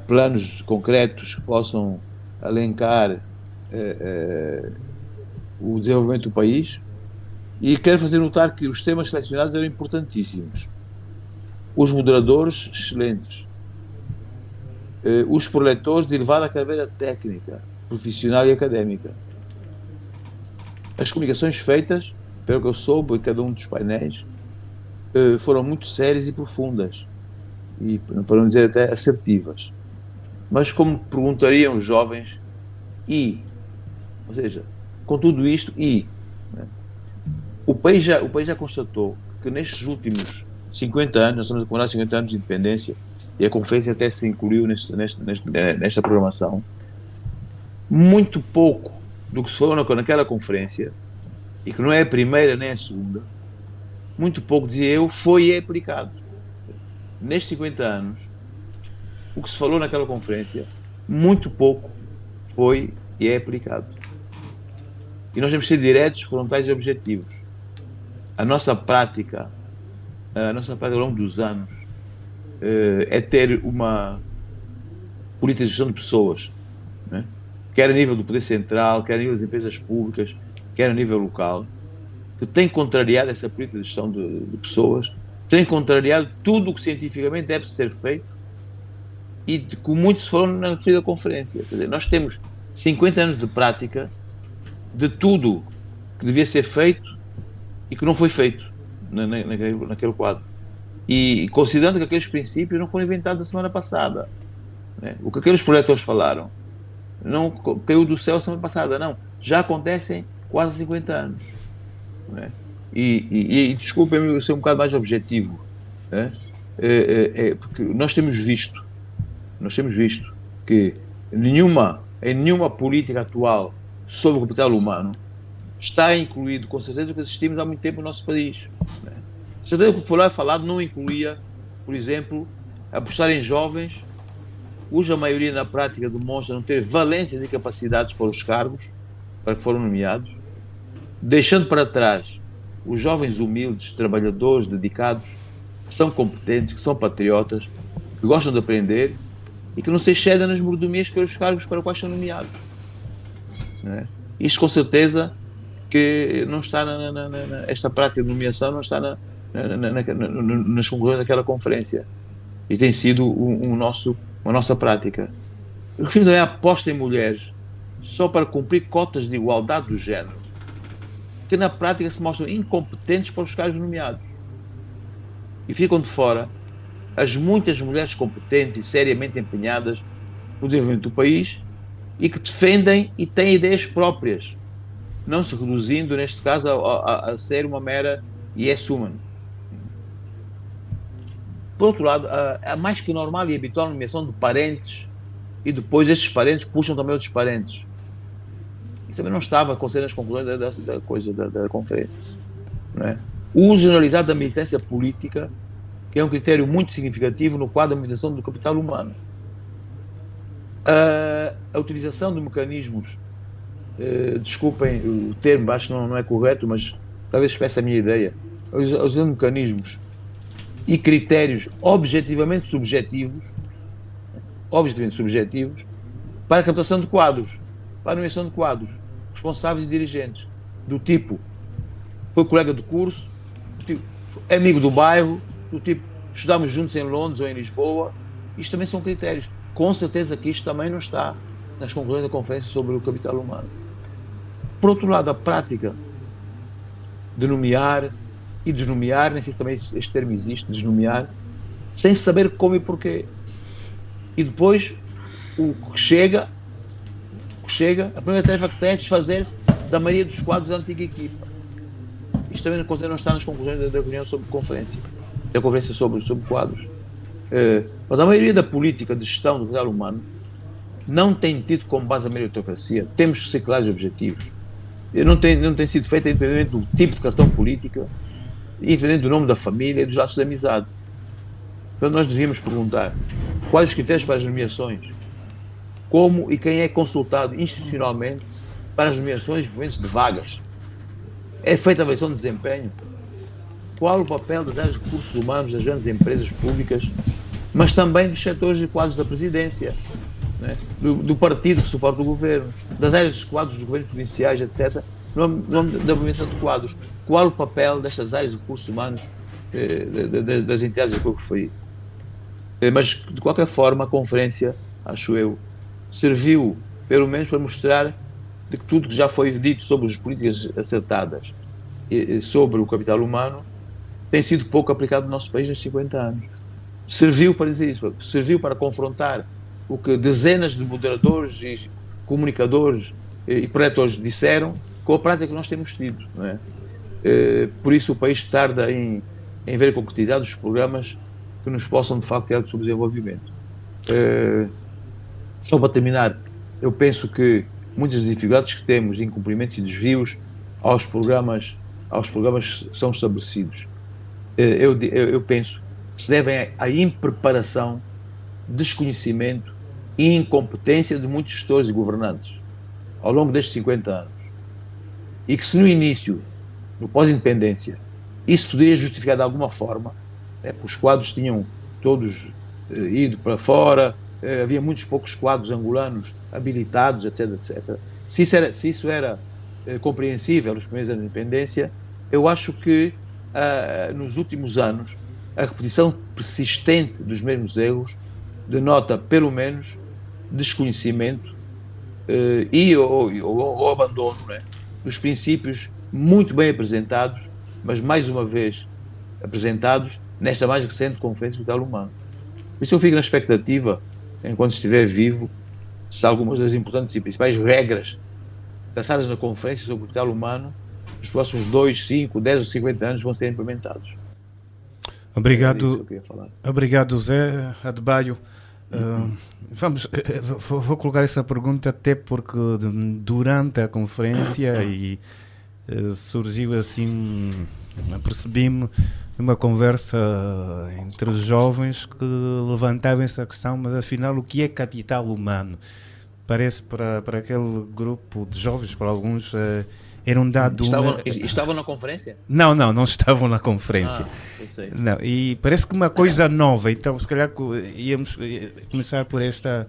planos concretos que possam alencar o desenvolvimento do país. E quero fazer notar que os temas selecionados eram importantíssimos. os moderadores excelentes, os preletores de elevada carreira técnica, profissional e académica. As comunicações feitas, pelo que eu soube, em cada um dos painéis, foram muito sérias e profundas, e para não dizer até assertivas. Mas como perguntariam os jovens, ou seja, com tudo isto, né? O país já constatou que nestes últimos 50 anos, nós estamos a comemorar 50 anos de independência, e a conferência até se incluiu nesta programação, muito pouco do que se falou naquela conferência, e que não é a primeira nem a segunda, muito pouco, dizia eu, foi e é aplicado. Nestes 50 anos, o que se falou naquela conferência, muito pouco foi e é aplicado. E nós temos que ser diretos, frontais e objetivos. A nossa prática ao longo dos anos é ter uma política de gestão de pessoas, né? Quer a nível do poder central, quer a nível das empresas públicas, quer a nível local, que tem contrariado essa política de gestão de pessoas, tem contrariado tudo o que cientificamente deve ser feito e que muito se falou na referida conferência. Quer dizer, nós temos 50 anos de prática de tudo que devia ser feito e que não foi feito naquele quadro. E considerando que aqueles princípios não foram inventados a semana passada, né? O que aqueles proletores falaram não caiu do céu a semana passada, não. Já acontecem quase 50 anos. Né? E desculpem-me eu ser um bocado mais objetivo, né? Porque nós temos visto que em nenhuma política atual sobre o capital humano está incluído, com certeza, o que assistimos há muito tempo no nosso país. Né? Certeza que o que foi lá falado não incluía, por exemplo, apostar em jovens cuja maioria na prática demonstra não ter valências e capacidades para os cargos para que foram nomeados, deixando para trás os jovens humildes, trabalhadores, dedicados, que são competentes, que são patriotas, que gostam de aprender e que não se excedem nas mordomias pelos cargos para os quais são nomeados. Né? Isto com certeza que não está esta prática de nomeação não está nas conclusões daquela conferência e tem sido uma nossa prática. Refiro também à aposta em mulheres só para cumprir cotas de igualdade do género, que na prática se mostram incompetentes para os cargos nomeados e ficam de fora as muitas mulheres competentes e seriamente empenhadas no desenvolvimento do país e que defendem e têm ideias próprias, não se reduzindo, neste caso, a ser uma mera yes woman. Por outro lado, a mais que normal e habitual nomeação de parentes e depois estes parentes puxam também outros parentes. E também não estava considerando as conclusões da conferência. Não é? O uso generalizado da militância política, que é um critério muito significativo no quadro da movimentação do capital humano. A utilização de mecanismos, desculpem o termo, acho que não é correto, mas talvez expresse a minha ideia, a utilização de mecanismos e critérios objetivamente subjetivos para a captação de quadros, para a nomeação de quadros, responsáveis e dirigentes, do tipo, foi colega de curso, do tipo, amigo do bairro, do tipo, estudámos juntos em Londres ou em Lisboa. Isto também são critérios. Com certeza que isto também não está nas conclusões da conferência sobre o capital humano. Por outro lado, a prática de nomear e desnomear, nem sei se também este termo existe, desnomear, sem saber como e porquê. E depois, o que chega, a primeira tarefa que tem é desfazer-se da maioria dos quadros da antiga equipa. Isto também não está nas conclusões da reunião sobre conferência, da conferência sobre quadros. Mas a maioria da política de gestão do capital humano não tem tido como base a meritocracia. Temos que ser claros e objetivos. Não tem sido feita independente do tipo de cartão política, independente do nome da família e dos laços de amizade. Então nós devíamos perguntar quais os critérios para as nomeações, como e quem é consultado institucionalmente para as nomeações e movimentos de vagas. É feita a avaliação de desempenho? Qual o papel das áreas de recursos humanos das grandes empresas públicas, mas também dos setores e quadros da presidência, né? do partido que suporta o governo, das áreas de quadros dos governos provinciais, etc., no âmbito da movimentação de quadros. Qual o papel destas áreas de recursos humanos das entidades que eu referi. Mas, de qualquer forma, a conferência, acho eu, serviu, pelo menos, para mostrar de que tudo que já foi dito sobre as políticas acertadas sobre o capital humano tem sido pouco aplicado no nosso país nestes 50 anos. Serviu para dizer isso, serviu para confrontar o que dezenas de moderadores e comunicadores e preletores disseram com a prática que nós temos tido, não é? Por isso o país tarda em ver concretizados os programas que nos possam de facto tirar do subdesenvolvimento. Só para terminar, eu penso que muitas dificuldades que temos de incumprimentos e desvios aos programas que são estabelecidos, eu penso que se devem à impreparação, desconhecimento e incompetência de muitos gestores e governantes ao longo destes 50 anos. E que se no início, no pós-independência, isso poderia justificar de alguma forma, porque os quadros tinham todos ido para fora, havia muitos poucos quadros angolanos habilitados, etc, etc. Se isso era compreensível nos primeiros anos da independência, eu acho que nos últimos anos a repetição persistente dos mesmos erros denota pelo menos desconhecimento ou abandono, né, dos princípios muito bem apresentados, mas mais uma vez apresentados nesta mais recente Conferência do Capital Humano. Por isso eu fico na expectativa, enquanto estiver vivo, se algumas das importantes e principais regras passadas na Conferência sobre o Capital Humano nos próximos 2, 5, 10 ou 50 anos vão ser implementados. Obrigado, Zé Adebayo. Vou colocar essa pergunta até porque durante a conferência surgiu assim, percebi-me numa conversa entre os jovens que levantavam essa questão, mas afinal o que é capital humano? Parece para aquele grupo de jovens, para alguns, era um dado... Estavam na conferência? Não estavam na conferência. Eu sei. Não, e parece que uma coisa nova, então se calhar íamos começar por esta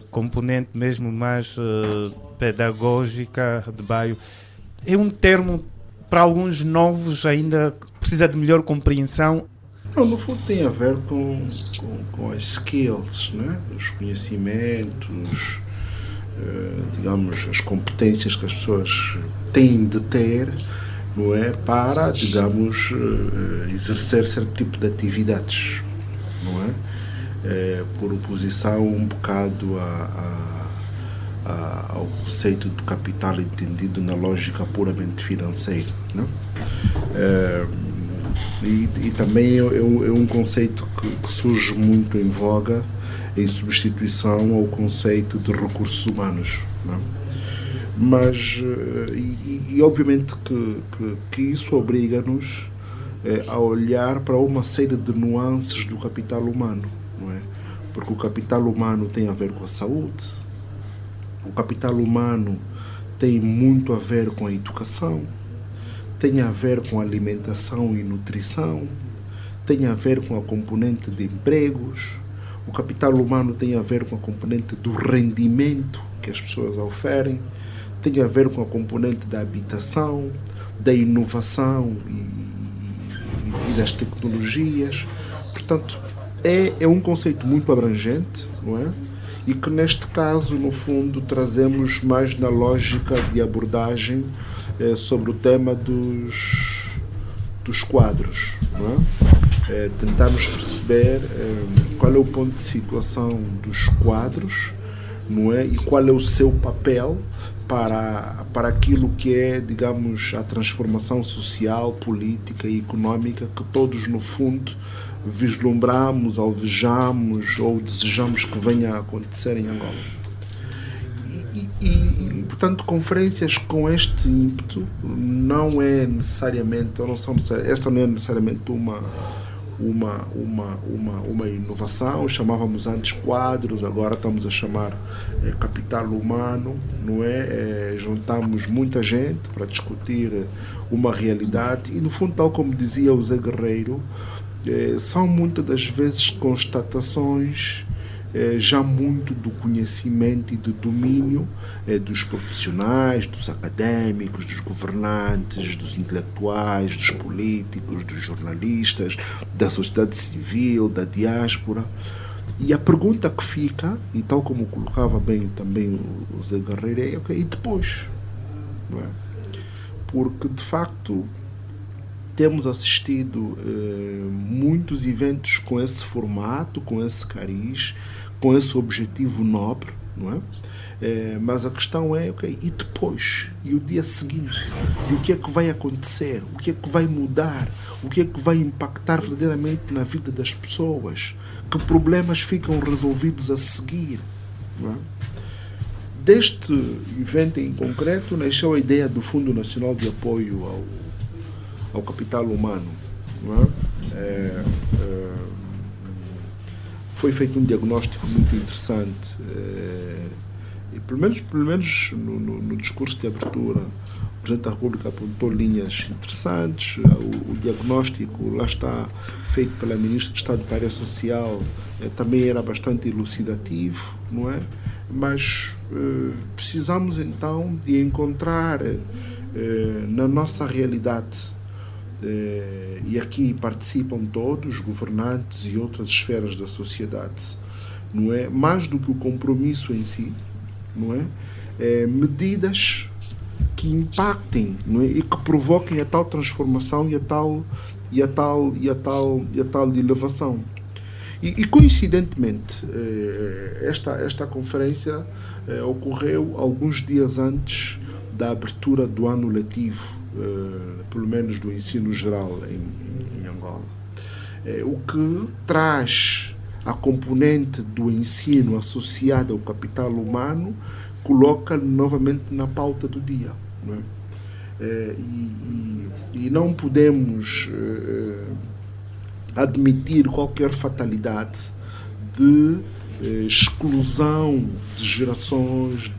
componente mesmo mais pedagógica de Baio. É um termo para alguns novos ainda precisa de melhor compreensão. Não, no fundo tem a ver com as skills, né? Os conhecimentos, digamos, as competências que as pessoas têm de ter, não é, para, digamos, exercer certo tipo de atividades, não é? Por oposição um bocado ao conceito de capital entendido na lógica puramente financeira, não é? E também é um conceito que surge muito em voga em substituição ao conceito de recursos humanos, não é? Mas, obviamente que isso obriga-nos a olhar para uma série de nuances do capital humano, não é? Porque o capital humano tem a ver com a saúde, o capital humano tem muito a ver com a educação, tem a ver com a alimentação e nutrição, tem a ver com a componente de empregos, o capital humano tem a ver com a componente do rendimento que as pessoas oferem, tem a ver com a componente da habitação, da inovação e das tecnologias. Portanto, é um conceito muito abrangente, não é? E que neste caso, no fundo, trazemos mais na lógica de abordagem sobre o tema dos quadros, não é? Tentarmos perceber qual é o ponto de situação dos quadros, não é? E qual é o seu papel para aquilo que é, digamos, a transformação social, política e económica que todos, no fundo, vislumbramos, alvejamos ou desejamos que venha a acontecer em Angola. Portanto, conferências com este ímpeto não é necessariamente, ou não são necessariamente, esta não é necessariamente uma inovação. Chamávamos antes quadros, agora estamos a chamar capital humano, não é? Juntamos muita gente para discutir uma realidade e, no fundo, tal como dizia o Zé Guerreiro, são muitas das vezes constatações já muito do conhecimento e do domínio dos profissionais, dos académicos, dos governantes, dos intelectuais, dos políticos, dos jornalistas, da sociedade civil, da diáspora. E a pergunta que fica, e tal como colocava bem também o Zé Guerreiro, é okay, e depois? Não é? Porque, de facto, temos assistido muitos eventos com esse formato, com esse cariz, com esse objetivo nobre, não é? Mas a questão é, ok, e depois? E o dia seguinte? E o que é que vai acontecer? O que é que vai mudar? O que é que vai impactar verdadeiramente na vida das pessoas? Que problemas ficam resolvidos a seguir? Não é? Deste evento em concreto nasceu a ideia do Fundo Nacional de Apoio ao Capital Humano. Não é? Foi feito um diagnóstico muito interessante e pelo menos no discurso de abertura o Presidente da República apontou linhas interessantes. O diagnóstico lá está feito pela Ministra de Estado para a Área Social, também era bastante elucidativo, não é? Mas precisamos então de encontrar na nossa realidade, e aqui participam todos, governantes e outras esferas da sociedade, não é? Mais do que o compromisso em si, não é? Medidas que impactem, não é? E que provoquem a tal transformação e a tal elevação. E coincidentemente, esta conferência ocorreu alguns dias antes da abertura do ano letivo, pelo menos do ensino geral em Angola. O que traz a componente do ensino associada ao capital humano, coloca novamente na pauta do dia. Não é? E não podemos admitir qualquer fatalidade de exclusão de gerações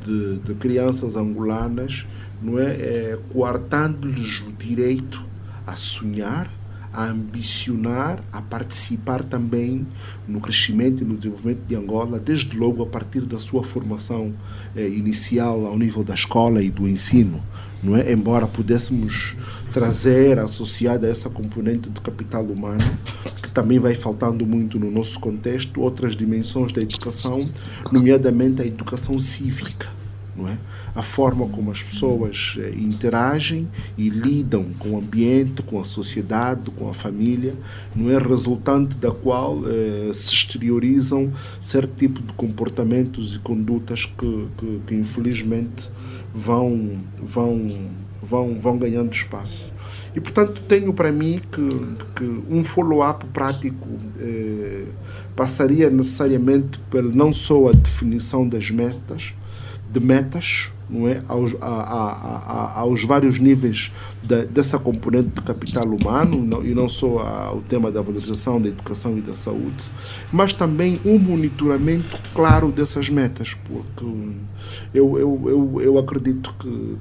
de crianças angolanas, não é? Coartando-lhes o direito a sonhar, a ambicionar, a participar também no crescimento e no desenvolvimento de Angola, desde logo a partir da sua formação inicial ao nível da escola e do ensino. Não é? Embora pudéssemos trazer associada a essa componente do capital humano, que também vai faltando muito no nosso contexto, outras dimensões da educação, nomeadamente a educação cívica, não é? A forma como as pessoas interagem e lidam com o ambiente, com a sociedade, com a família, não é? Resultante da qual se exteriorizam certo tipo de comportamentos e condutas que infelizmente vão ganhando espaço. E, portanto, tenho para mim que um follow-up prático passaria necessariamente pela não só a definição das metas, não é? aos vários níveis dessa componente do capital humano, e não só o tema da valorização da educação e da saúde, mas também um monitoramento claro dessas metas, porque eu acredito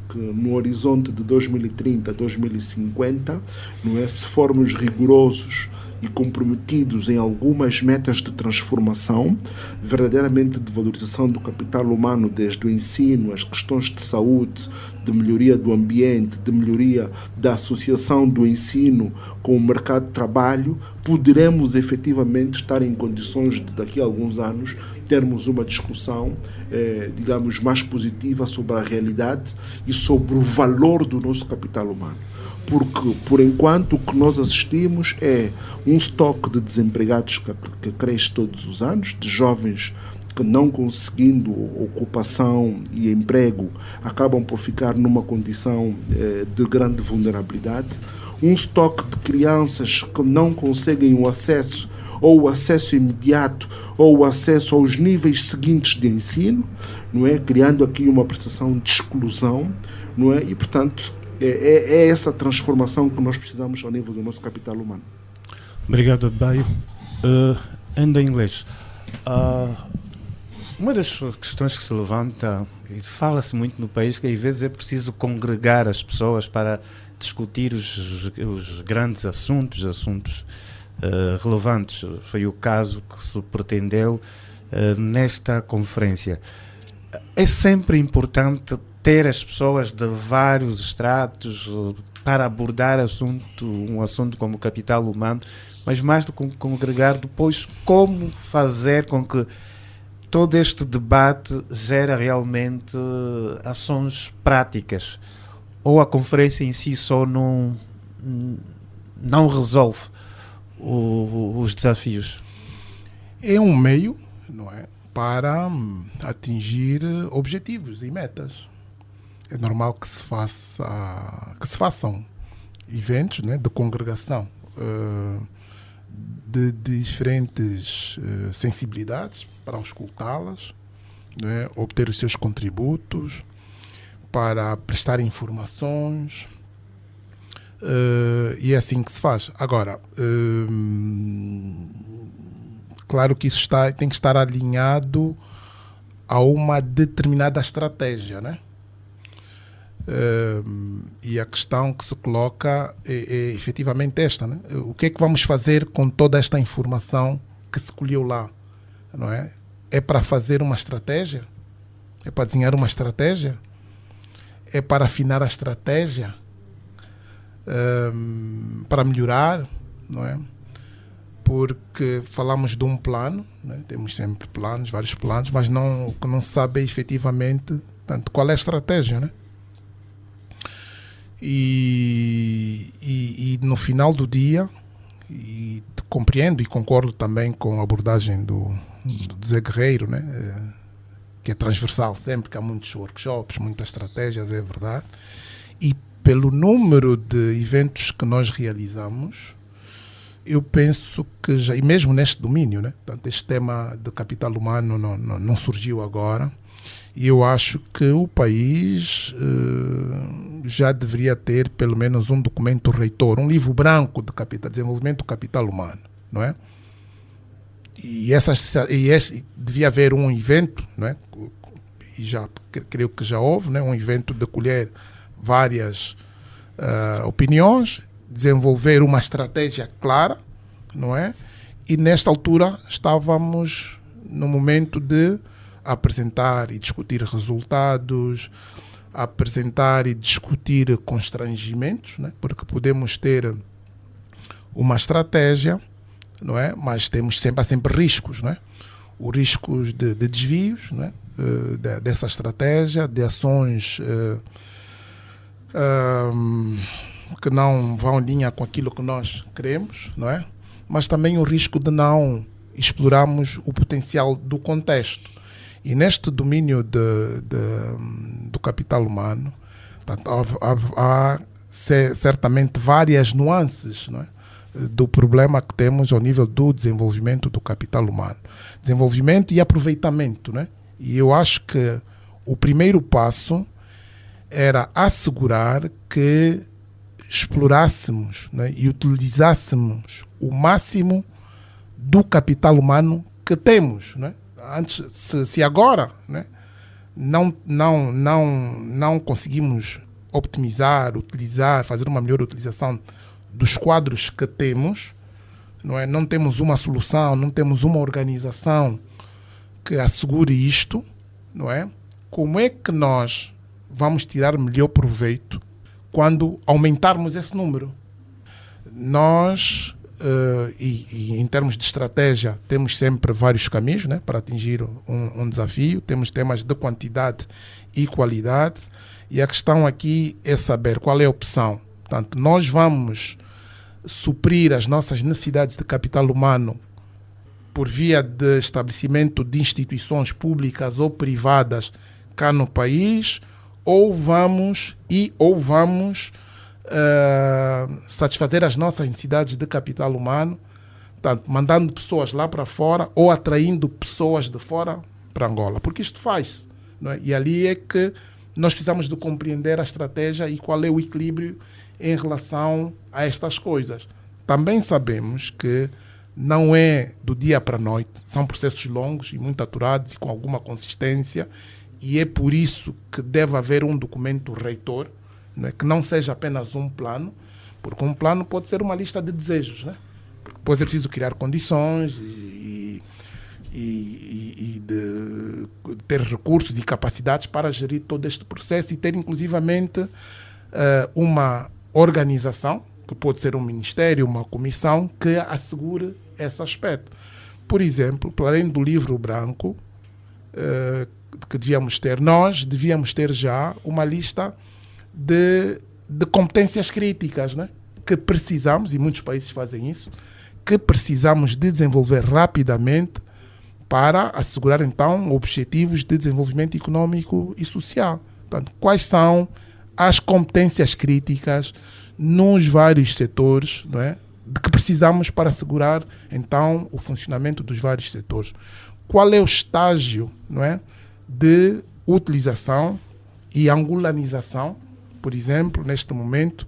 que no horizonte de 2030 a 2050, não é? Se formos rigorosos e comprometidos em algumas metas de transformação, verdadeiramente de valorização do capital humano, desde o ensino, as questões de saúde, de melhoria do ambiente, de melhoria da associação do ensino com o mercado de trabalho, poderemos efetivamente estar em condições de, daqui a alguns anos, termos uma discussão, digamos, mais positiva sobre a realidade e sobre o valor do nosso capital humano. Porque, por enquanto, o que nós assistimos é um estoque de desempregados que cresce todos os anos, de jovens que, não conseguindo ocupação e emprego, acabam por ficar numa condição de grande vulnerabilidade, um estoque de crianças que não conseguem o acesso, ou o acesso imediato, ou o acesso aos níveis seguintes de ensino, não é? Criando aqui uma percepção de exclusão, não é? E, portanto, é essa transformação que nós precisamos ao nível do nosso capital humano. Obrigado, Adebayo. Ainda em inglês. Uma das questões que se levanta, e fala-se muito no país, que às vezes é preciso congregar as pessoas para discutir os grandes assuntos relevantes. Foi o caso que se pretendeu nesta conferência. É sempre importante ter as pessoas de vários estratos para abordar um assunto como capital humano, mas mais do que congregar depois como fazer com que todo este debate gere realmente ações práticas, ou a conferência em si só não resolve os desafios. É um meio, não é, para atingir objetivos e metas. É normal que se façam eventos, né, de congregação de diferentes sensibilidades para auscultá-las, né, obter os seus contributos, para prestar informações, e é assim que se faz. Agora, claro que isso tem que estar alinhado a uma determinada estratégia, né? E a questão que se coloca é efetivamente esta, né? O que é que vamos fazer com toda esta informação que se colheu lá, não é? É para fazer uma estratégia? É para desenhar uma estratégia? É para afinar a estratégia? Para melhorar, não é? Porque falamos de um plano, né? Temos sempre planos, vários planos, mas o que não se sabe é efetivamente, portanto, qual é a estratégia, né? E no final do dia, e compreendo e concordo também com a abordagem do Zé Guerreiro, né? Que é transversal, sempre que há muitos workshops, muitas estratégias, é verdade, e pelo número de eventos que nós realizamos, eu penso que já, e mesmo neste domínio, né? Portanto, este tema do capital humano não surgiu agora, e eu acho que o país já deveria ter pelo menos um documento reitor, um livro branco de desenvolvimento do capital humano, não é? E devia haver um evento, não é? E já creio que já houve, né? Um evento de colher várias opiniões, desenvolver uma estratégia clara, não é? E nesta altura estávamos no momento de apresentar e discutir resultados, apresentar e discutir constrangimentos, né? Porque podemos ter uma estratégia, não é? Mas há sempre riscos, não é? Os riscos de desvios, não é? Dessa estratégia, de ações que não vão em linha com aquilo que nós queremos, não é? Mas também o risco de não explorarmos o potencial do contexto. E neste domínio do capital humano, portanto, há certamente várias nuances, não é? Do problema que temos ao nível do desenvolvimento do capital humano. Desenvolvimento e aproveitamento, né? E eu acho que o primeiro passo era assegurar que explorássemos, né, e utilizássemos o máximo do capital humano que temos, né? Antes, se agora, né, não conseguimos optimizar, utilizar, fazer uma melhor utilização dos quadros que temos, não é? Não temos uma solução, não temos uma organização que assegure isto, não é? Como é que nós vamos tirar melhor proveito quando aumentarmos esse número? Nós, e em termos de estratégia, temos sempre vários caminhos, né, para atingir um desafio. Temos temas de quantidade e qualidade, e a questão aqui é saber qual é a opção. Portanto, nós vamos suprir as nossas necessidades de capital humano por via de estabelecimento de instituições públicas ou privadas cá no país, ou vamos satisfazer as nossas necessidades de capital humano, portanto, mandando pessoas lá para fora ou atraindo pessoas de fora para Angola, porque isto faz, não é? E ali é que nós precisamos de compreender a estratégia e qual é o equilíbrio em relação a estas coisas. Também sabemos que não é do dia para a noite, são processos longos e muito aturados e com alguma consistência, e é por isso que deve haver um documento reitor, né, que não seja apenas um plano, porque um plano pode ser uma lista de desejos, né? Depois é preciso criar condições e de ter recursos e capacidades para gerir todo este processo e ter inclusivamente uma organização, que pode ser um ministério, uma comissão, que assegure esse aspecto. Por exemplo, para além do livro branco que nós devíamos ter já uma lista de competências críticas, né? Que precisamos, e muitos países fazem isso, que precisamos de desenvolver rapidamente para assegurar, então, objetivos de desenvolvimento econômico e social. Portanto, quais são as competências críticas nos vários setores, não é, de que precisamos para assegurar, então, o funcionamento dos vários setores? Qual é o estágio, não é, de utilização e angulanização, por exemplo, neste momento,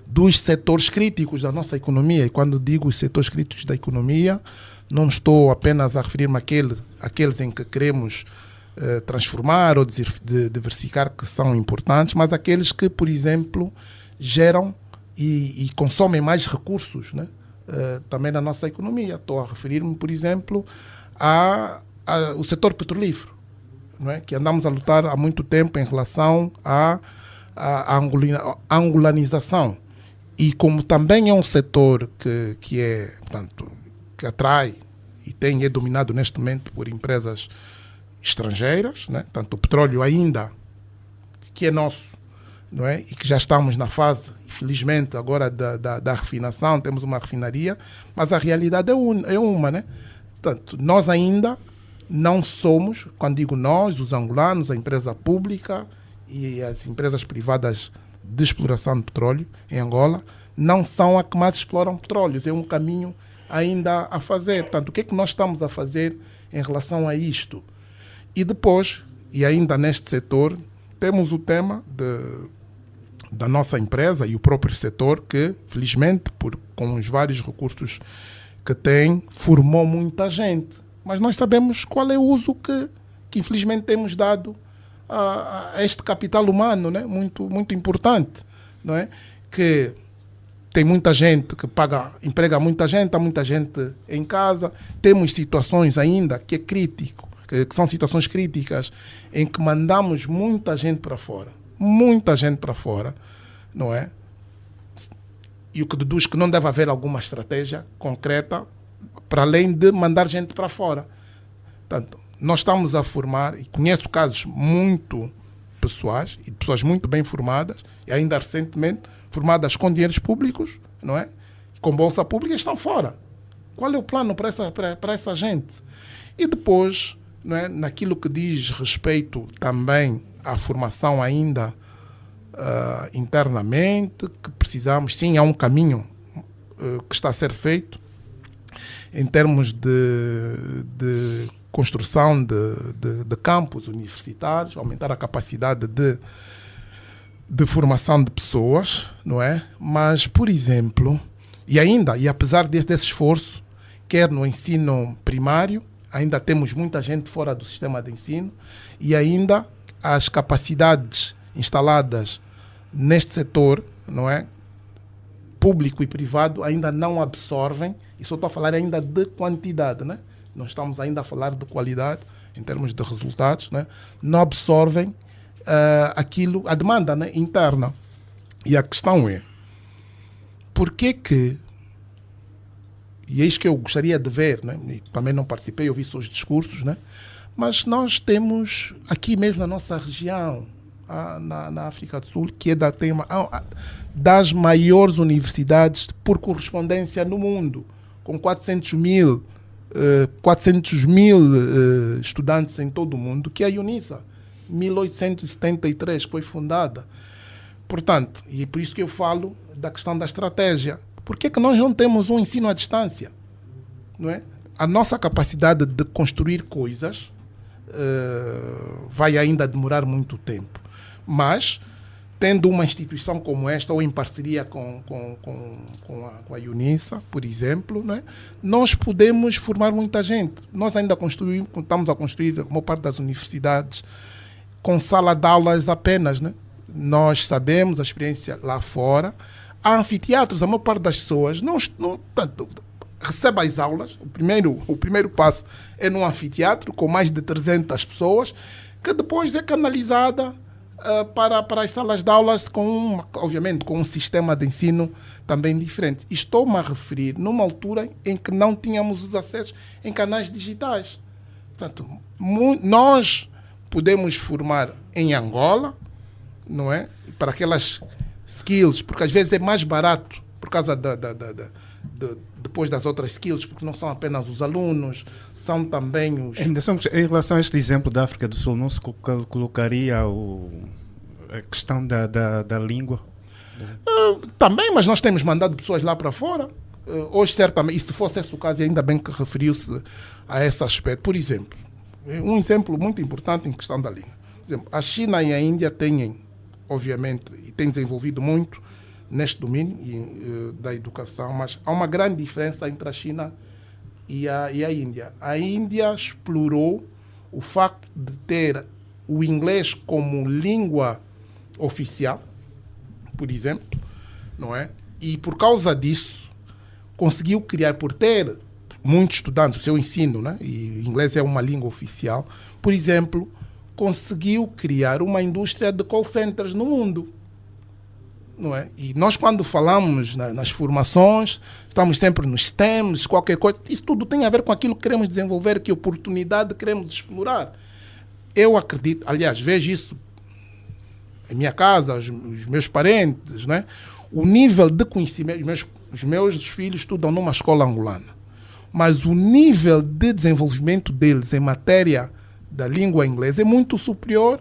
dos setores críticos da nossa economia? E quando digo os setores críticos da economia, não estou apenas a referir-me àqueles em que queremos transformar ou diversificar, que são importantes, mas aqueles que, por exemplo, geram e consomem mais recursos, né? Também na nossa economia. Estou a referir-me, por exemplo, ao setor petrolífero, não é? Que andamos a lutar há muito tempo em relação à angulanização. E como também é um setor que é, portanto, que atrai e é dominado neste momento por empresas estrangeiras, né? Tanto o petróleo ainda, que é nosso, não é? E que já estamos na fase, infelizmente, agora da refinação, temos uma refinaria, mas a realidade é uma, né? Portanto, nós ainda não somos, quando digo nós, os angolanos, a empresa pública e as empresas privadas de exploração de petróleo em Angola, não são a que mais exploram petróleo. É um caminho ainda a fazer. Portanto, o que é que nós estamos a fazer em relação a isto? E depois, e ainda neste setor, temos o tema da nossa empresa e o próprio setor que, felizmente, com os vários recursos que tem, formou muita gente. Mas nós sabemos qual é o uso que infelizmente temos dado a este capital humano, né? Muito, muito importante, não é? Que tem muita gente que emprega muita gente, há muita gente em casa. Temos situações ainda que é crítico, que são situações críticas, em que mandamos muita gente para fora, não é? E o que deduz que não deve haver alguma estratégia concreta para além de mandar gente para fora. Portanto, nós estamos a formar, e conheço casos muito pessoais, e de pessoas muito bem formadas, e ainda recentemente formadas com dinheiros públicos, não é? Com bolsa pública, estão fora. Qual é o plano para essa gente? E depois, não é, naquilo que diz respeito também à formação ainda internamente, que precisamos, sim, há um caminho que está a ser feito em termos de construção de campos universitários, aumentar a capacidade de formação de pessoas, não é? Mas, por exemplo, e apesar desse esforço, quer no ensino primário, ainda temos muita gente fora do sistema de ensino, e ainda as capacidades instaladas neste setor, não é, público e privado, ainda não absorvem, e só estou a falar ainda de quantidade, né? Não estamos ainda a falar de qualidade em termos de resultados, né? Não absorvem a demanda, né, interna. E a questão é, por que, e é isso que eu gostaria de ver, né? E também não participei, ouvi só os discursos, né? Mas nós temos aqui mesmo na nossa região, na África do Sul, que é das maiores universidades por correspondência no mundo, com 400 mil estudantes em todo o mundo, que é a UNISA, 1873, que foi fundada. Portanto, e por isso que eu falo da questão da estratégia. Por que nós não temos um ensino à distância? Não é? A nossa capacidade de construir coisas vai ainda demorar muito tempo. Mas, tendo uma instituição como esta, ou em parceria com a UNISA, por exemplo, né, nós podemos formar muita gente. Nós ainda estamos a construir a maior parte das universidades com sala de aulas apenas, né? Nós sabemos a experiência lá fora. há anfiteatros, a maior parte das pessoas portanto, recebe as aulas. O primeiro passo é num anfiteatro com mais de 300 pessoas, que depois é canalizada para as salas de aulas, obviamente com um sistema de ensino também diferente. Estou-me a referir numa altura em que não tínhamos os acessos em canais digitais. Portanto, nós podemos formar em Angola, não é? Para aquelas skills, porque às vezes é mais barato por causa depois das outras skills, porque não são apenas os alunos, são também os... Em relação a este exemplo da África do Sul, não se colocaria a questão da língua? Também, mas nós temos mandado pessoas lá para fora. Hoje, certamente, e se fosse esse o caso, ainda bem que referiu-se a esse aspecto. Por exemplo, um exemplo muito importante em questão da língua. Por exemplo, a China e a Índia têm, obviamente, e têm desenvolvido muito neste domínio da educação, mas há uma grande diferença entre a China e a Índia. A Índia explorou o facto de ter o inglês como língua oficial, por exemplo, não é? E por causa disso conseguiu criar, por ter muitos estudantes, o seu ensino, né? E o inglês é uma língua oficial, por exemplo, conseguiu criar uma indústria de call centers no mundo, não é? E nós, quando falamos nas formações, estamos sempre nos STEMs, qualquer coisa, isso tudo tem a ver com aquilo que queremos desenvolver, que oportunidade queremos explorar. Eu acredito, aliás, vejo isso em minha casa, os meus parentes, né? O nível de conhecimento, os meus filhos estudam numa escola angolana, mas o nível de desenvolvimento deles em matéria da língua inglesa é muito superior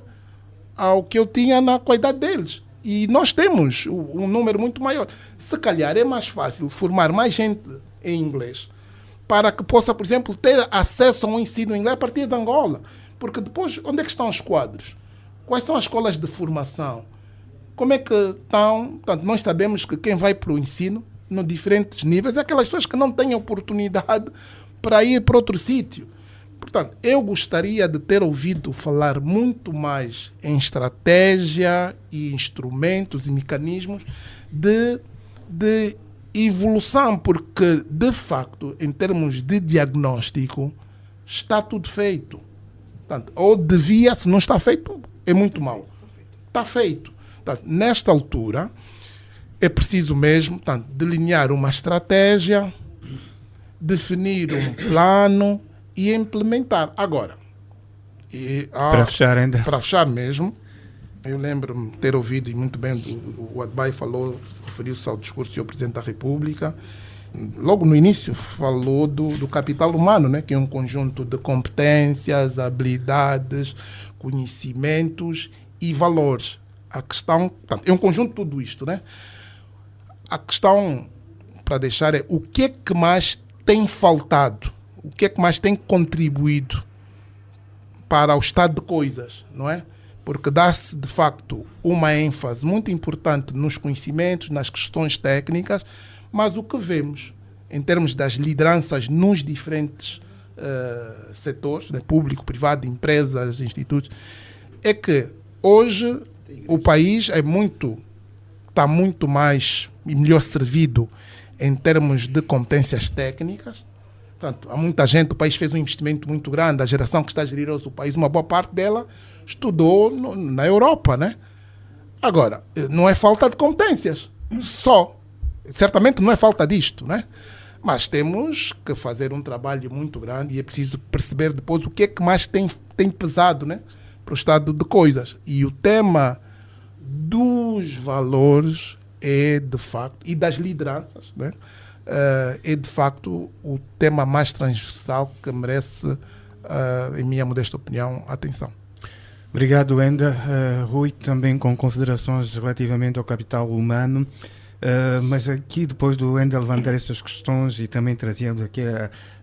ao que eu tinha com a idade deles. E nós temos um número muito maior. Se calhar é mais fácil formar mais gente em inglês para que possa, por exemplo, ter acesso a um ensino em inglês a partir de Angola. Porque depois, onde é que estão os quadros? Quais são as escolas de formação? Como é que estão? Portanto, nós sabemos que quem vai para o ensino, nos diferentes níveis, é aquelas pessoas que não têm oportunidade para ir para outro sítio. Portanto, eu gostaria de ter ouvido falar muito mais em estratégia e instrumentos e mecanismos de evolução, porque, de facto, em termos de diagnóstico, está tudo feito. Portanto, ou devia, se não está feito, é muito mal. Está feito. Portanto, nesta altura, é preciso mesmo, portanto, delinear uma estratégia, definir um plano e implementar. Agora, para fechar ainda. Para fechar mesmo, eu lembro-me de ter ouvido, e muito bem, o Adbai falou, referiu-se ao discurso do Sr. Presidente da República. Logo no início falou do capital humano, né? Que é um conjunto de competências, habilidades, conhecimentos e valores. A questão, portanto, é um conjunto de tudo isto, né? A questão, para deixar, é o que é que mais tem faltado, o que é que mais tem contribuído para o estado de coisas, não é? Porque dá-se, de facto, uma ênfase muito importante nos conhecimentos, nas questões técnicas, mas o que vemos em termos das lideranças nos diferentes setores, né, público, privado, empresas, institutos, é que hoje o país está muito mais e melhor servido em termos de competências técnicas. Portanto, há muita gente, o país fez um investimento muito grande, a geração que está a gerir hoje o país, uma boa parte dela estudou na Europa, né? Agora, não é falta de competências, só. Certamente não é falta disto, né? Mas temos que fazer um trabalho muito grande e é preciso perceber depois o que é que mais tem pesado, né, para o estado de coisas. E o tema dos valores é, de facto, e das lideranças, né, é, de facto, o tema mais transversal que merece, em minha modesta opinião, atenção. Obrigado, Enda. Rui, também com considerações relativamente ao capital humano. Mas aqui, depois do Enda levantar essas questões, e também trazíamos aqui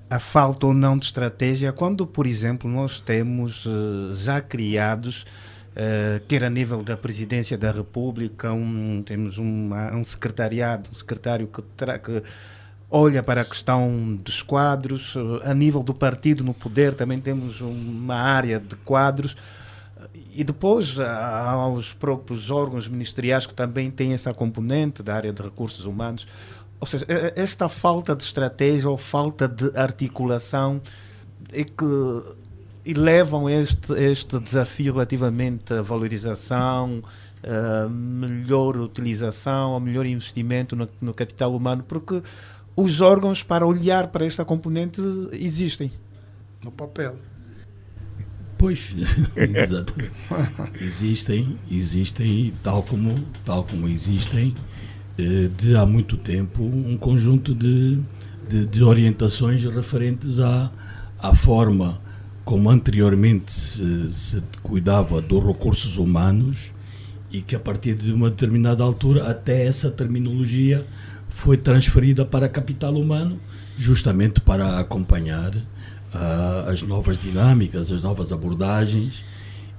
a falta ou não de estratégia, quando, por exemplo, nós temos já criados, quer a nível da Presidência da República, temos um secretariado, um secretário que olha para a questão dos quadros, a nível do partido no poder também temos uma área de quadros. E depois há os próprios órgãos ministeriais que também têm essa componente da área de recursos humanos. Ou seja, esta falta de estratégia ou falta de articulação é que elevam este desafio relativamente à valorização, melhor utilização, ao melhor investimento no capital humano, porque os órgãos para olhar para esta componente existem. No papel. Pois, exato. Existem, tal como existem de há muito tempo, um conjunto de orientações referentes à forma como anteriormente se cuidava dos recursos humanos, e que a partir de uma determinada altura até essa terminologia foi transferida para capital humano, justamente para acompanhar as novas dinâmicas, as novas abordagens,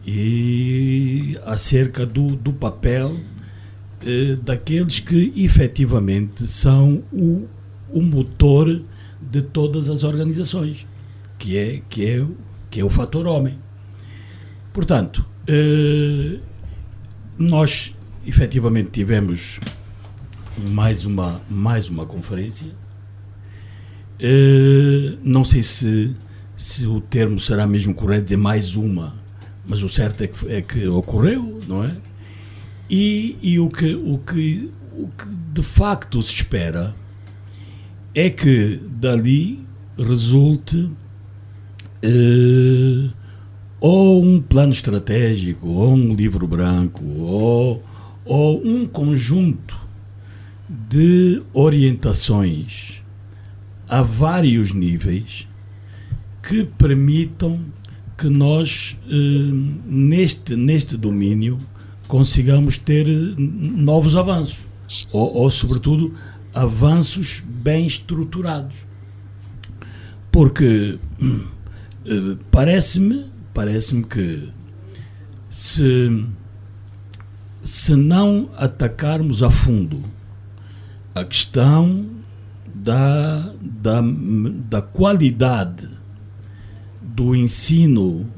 e acerca do papel daqueles que efetivamente são o motor de todas as organizações, que é o fator homem. Portanto, nós efetivamente tivemos mais uma conferência. Não sei se o termo será mesmo correto dizer mais uma, mas o certo é que ocorreu, não é? E o que de facto se espera é que dali resulte ou um plano estratégico, ou um livro branco, ou um conjunto de orientações a vários níveis que permitam que nós, neste domínio, consigamos ter novos avanços, ou sobretudo, avanços bem estruturados. Porque parece-me que se não atacarmos a fundo a questão da qualidade do ensino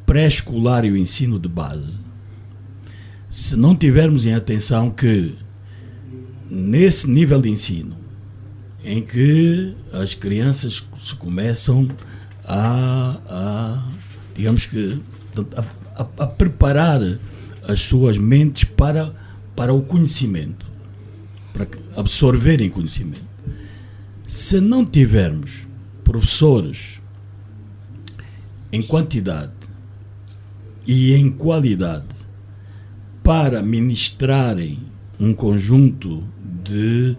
pré-escolar e o ensino de base, se não tivermos em atenção que nesse nível de ensino em que as crianças se começam digamos que a preparar as suas mentes para o conhecimento, para absorverem conhecimento. Se não tivermos professores em quantidade e em qualidade para ministrarem um conjunto de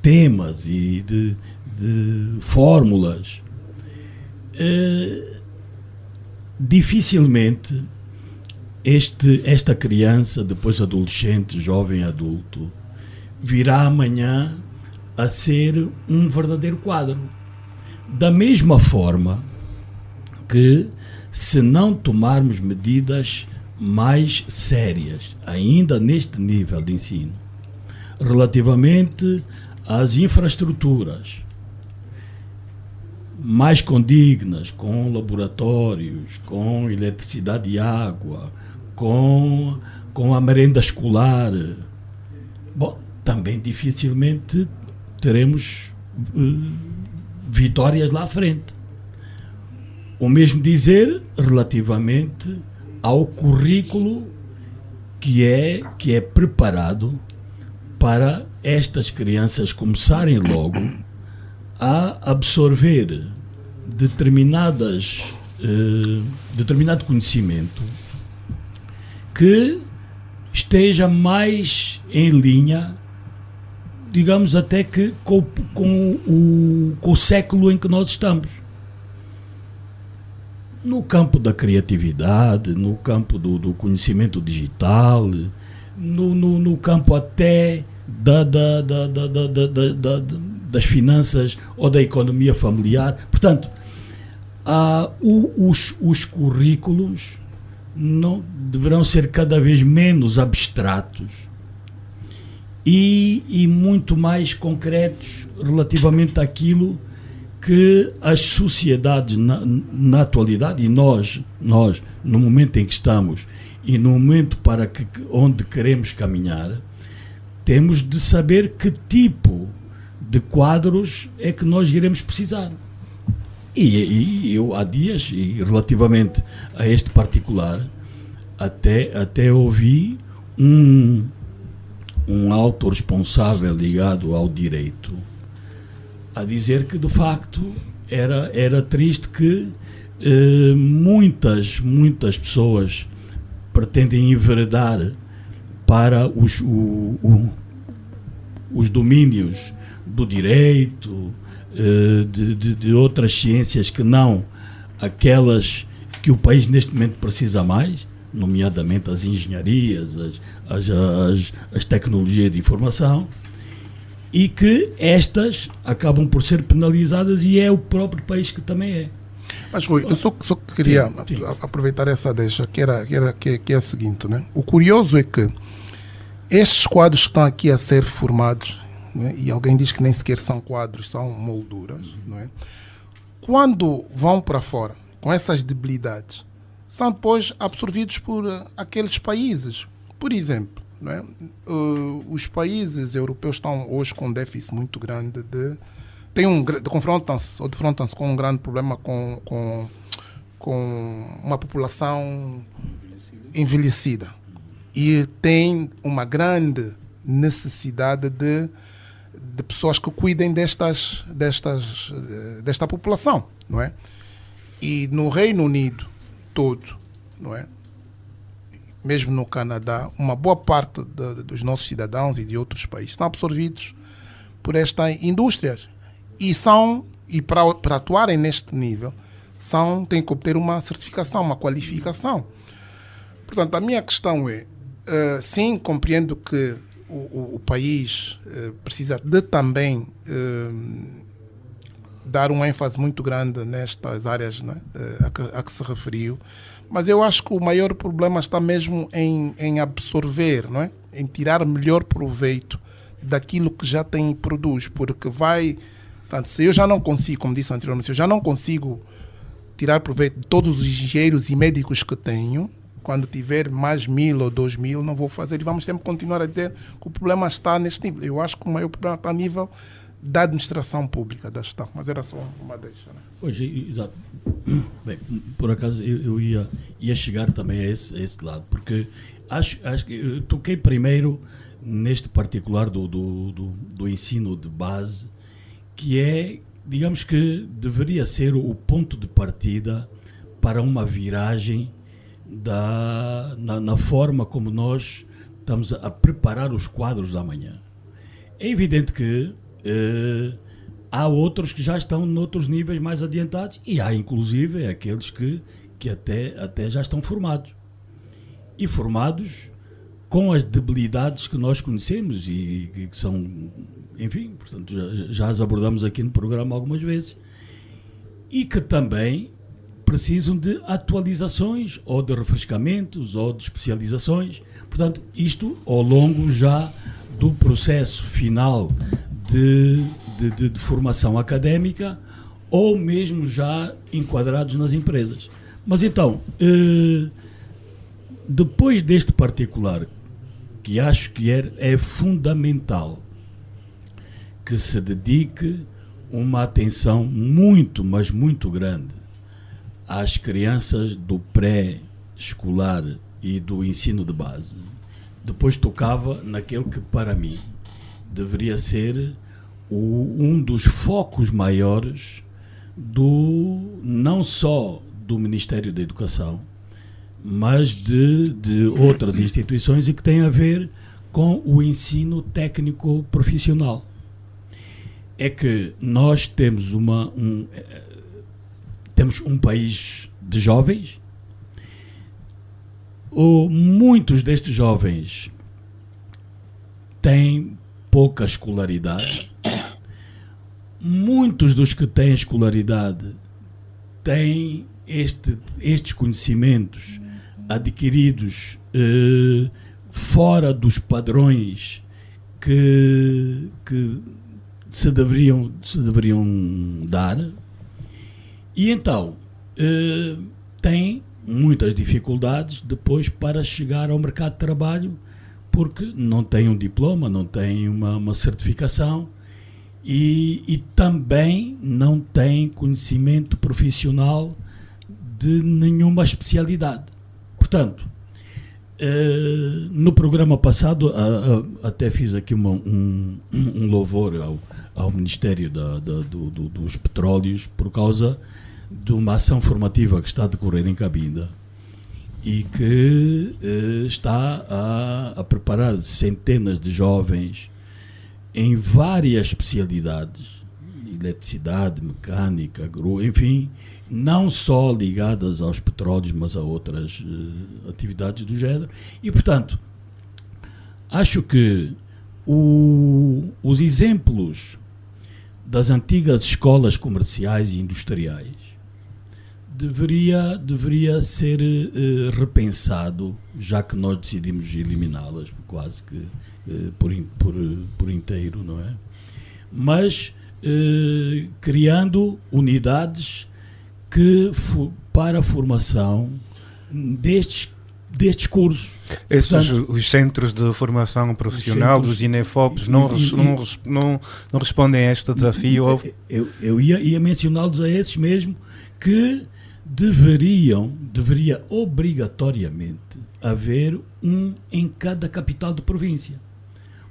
temas e de fórmulas, dificilmente esta criança, depois adolescente, jovem adulto, virá amanhã a ser um verdadeiro quadro. Da mesma forma que, se não tomarmos medidas mais sérias, ainda neste nível de ensino, relativamente às infraestruturas mais condignas, com laboratórios, com eletricidade e água, com a merenda escolar, também dificilmente teremos vitórias lá à frente. O mesmo dizer relativamente ao currículo que é preparado para estas crianças começarem logo a absorver determinado conhecimento que esteja mais em linha, digamos, até que com o século em que nós estamos. No campo da criatividade, no campo do conhecimento digital, no campo até das finanças ou da economia familiar. Portanto, os currículos não deverão ser cada vez menos abstratos e muito mais concretos relativamente àquilo que as sociedades na atualidade, e nós, no momento em que estamos e no momento onde queremos caminhar, temos de saber que tipo de quadros é que nós iremos precisar. E eu há dias, e relativamente a este particular, até ouvi um alto responsável ligado ao direito a dizer que, de facto, era triste que muitas pessoas pretendem enveredar para os domínios do direito, de outras ciências que não aquelas que o país neste momento precisa mais, nomeadamente as engenharias, as tecnologias de informação, e que estas acabam por ser penalizadas, e é o próprio país que também é. Mas Rui, eu só queria Sim. aproveitar essa deixa, que é a seguinte, né? O curioso é que estes quadros que estão aqui a ser formados, né, e alguém diz que nem sequer são quadros, são molduras, não é? Quando vão para fora, com essas debilidades, são depois absorvidos por aqueles países. Por exemplo, não é? Os países europeus estão hoje com um déficit muito grande defrontam-se com um grande problema com uma população envelhecida, e tem uma grande necessidade de pessoas que cuidem desta população, não é? E no Reino Unido todo, não é? Mesmo no Canadá, uma boa parte dos nossos cidadãos e de outros países são absorvidos por estas indústrias, e para atuarem neste nível têm que obter uma certificação, uma qualificação. Portanto, a minha questão é, sim, compreendo que o país precisa de também dar uma ênfase muito grande nestas áreas, né, a que se referiu, mas eu acho que o maior problema está mesmo em absorver, não é? Em tirar melhor proveito daquilo que já tem e produz, porque portanto, se eu já não consigo, como disse anteriormente, se eu já não consigo tirar proveito de todos os engenheiros e médicos que tenho, quando tiver mais 1.000 ou 2.000, não vou fazer, e vamos sempre continuar a dizer que o problema está neste nível. Eu acho que o maior problema está a nível da administração pública, da gestão, mas era só uma deixa. Né? Pois, exato. Bem, por acaso eu ia chegar também a esse lado, porque acho que eu toquei primeiro neste particular do ensino de base, que é, digamos que deveria ser o ponto de partida para uma viragem na forma como nós estamos a preparar os quadros da manhã. É evidente que há outros que já estão noutros níveis mais adiantados, e há inclusive aqueles que até já estão formados. E formados com as debilidades que nós conhecemos e que são, enfim, portanto, já as abordamos aqui no programa algumas vezes, e que também precisam de atualizações, ou de refrescamentos, ou de especializações. Portanto, isto ao longo já do processo final de formação académica, ou mesmo já enquadrados nas empresas. Mas então, depois deste particular, que acho que é fundamental que se dedique uma atenção muito, mas muito grande às crianças do pré-escolar e do ensino de base. Depois tocava naquele que, para mim, deveria ser um dos focos maiores não só do Ministério da Educação, mas de outras instituições, e que tem a ver com o ensino técnico profissional. É que nós temos temos um país de jovens, muitos destes jovens têm pouca escolaridade, muitos dos que têm escolaridade têm estes conhecimentos adquiridos fora dos padrões que se deveriam dar. E então tem muitas dificuldades depois para chegar ao mercado de trabalho, porque não tem um diploma, não tem uma certificação e também não tem conhecimento profissional de nenhuma especialidade. Portanto, no programa passado até fiz aqui um louvor ao Ministério dos Petróleos por causa de uma ação formativa que está a decorrer em Cabinda e que está a preparar centenas de jovens em várias especialidades, eletricidade, mecânica, enfim, não só ligadas aos petróleos, mas a outras atividades do género. E, portanto, acho que os exemplos das antigas escolas comerciais e industriais deveria ser repensado, já que nós decidimos eliminá-las quase que por inteiro, não é? Mas criando unidades para a formação destes cursos. Portanto, os centros de formação profissional dos INEFOPs não respondem a este desafio? Eu ia mencioná-los a esses mesmo, que deveria obrigatoriamente haver um em cada capital de província,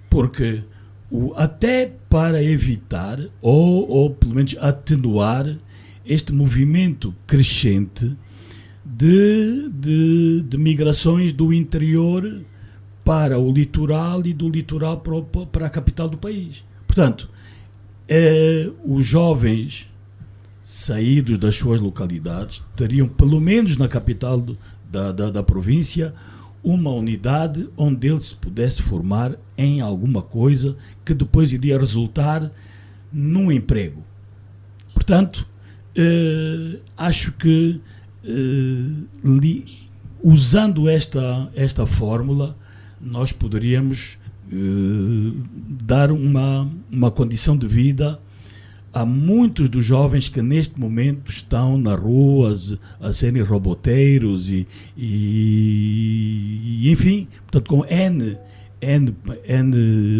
porque até para evitar ou pelo menos atenuar este movimento crescente de migrações do interior para o litoral e do litoral para a capital do país. Portanto, os jovens saídos das suas localidades teriam, pelo menos na capital da província, uma unidade onde ele se pudesse formar em alguma coisa que depois iria resultar num emprego. Portanto, acho que usando esta fórmula nós poderíamos dar uma condição de vida a muitos dos jovens que neste momento estão nas ruas a serem roboteiros e enfim, portanto, com N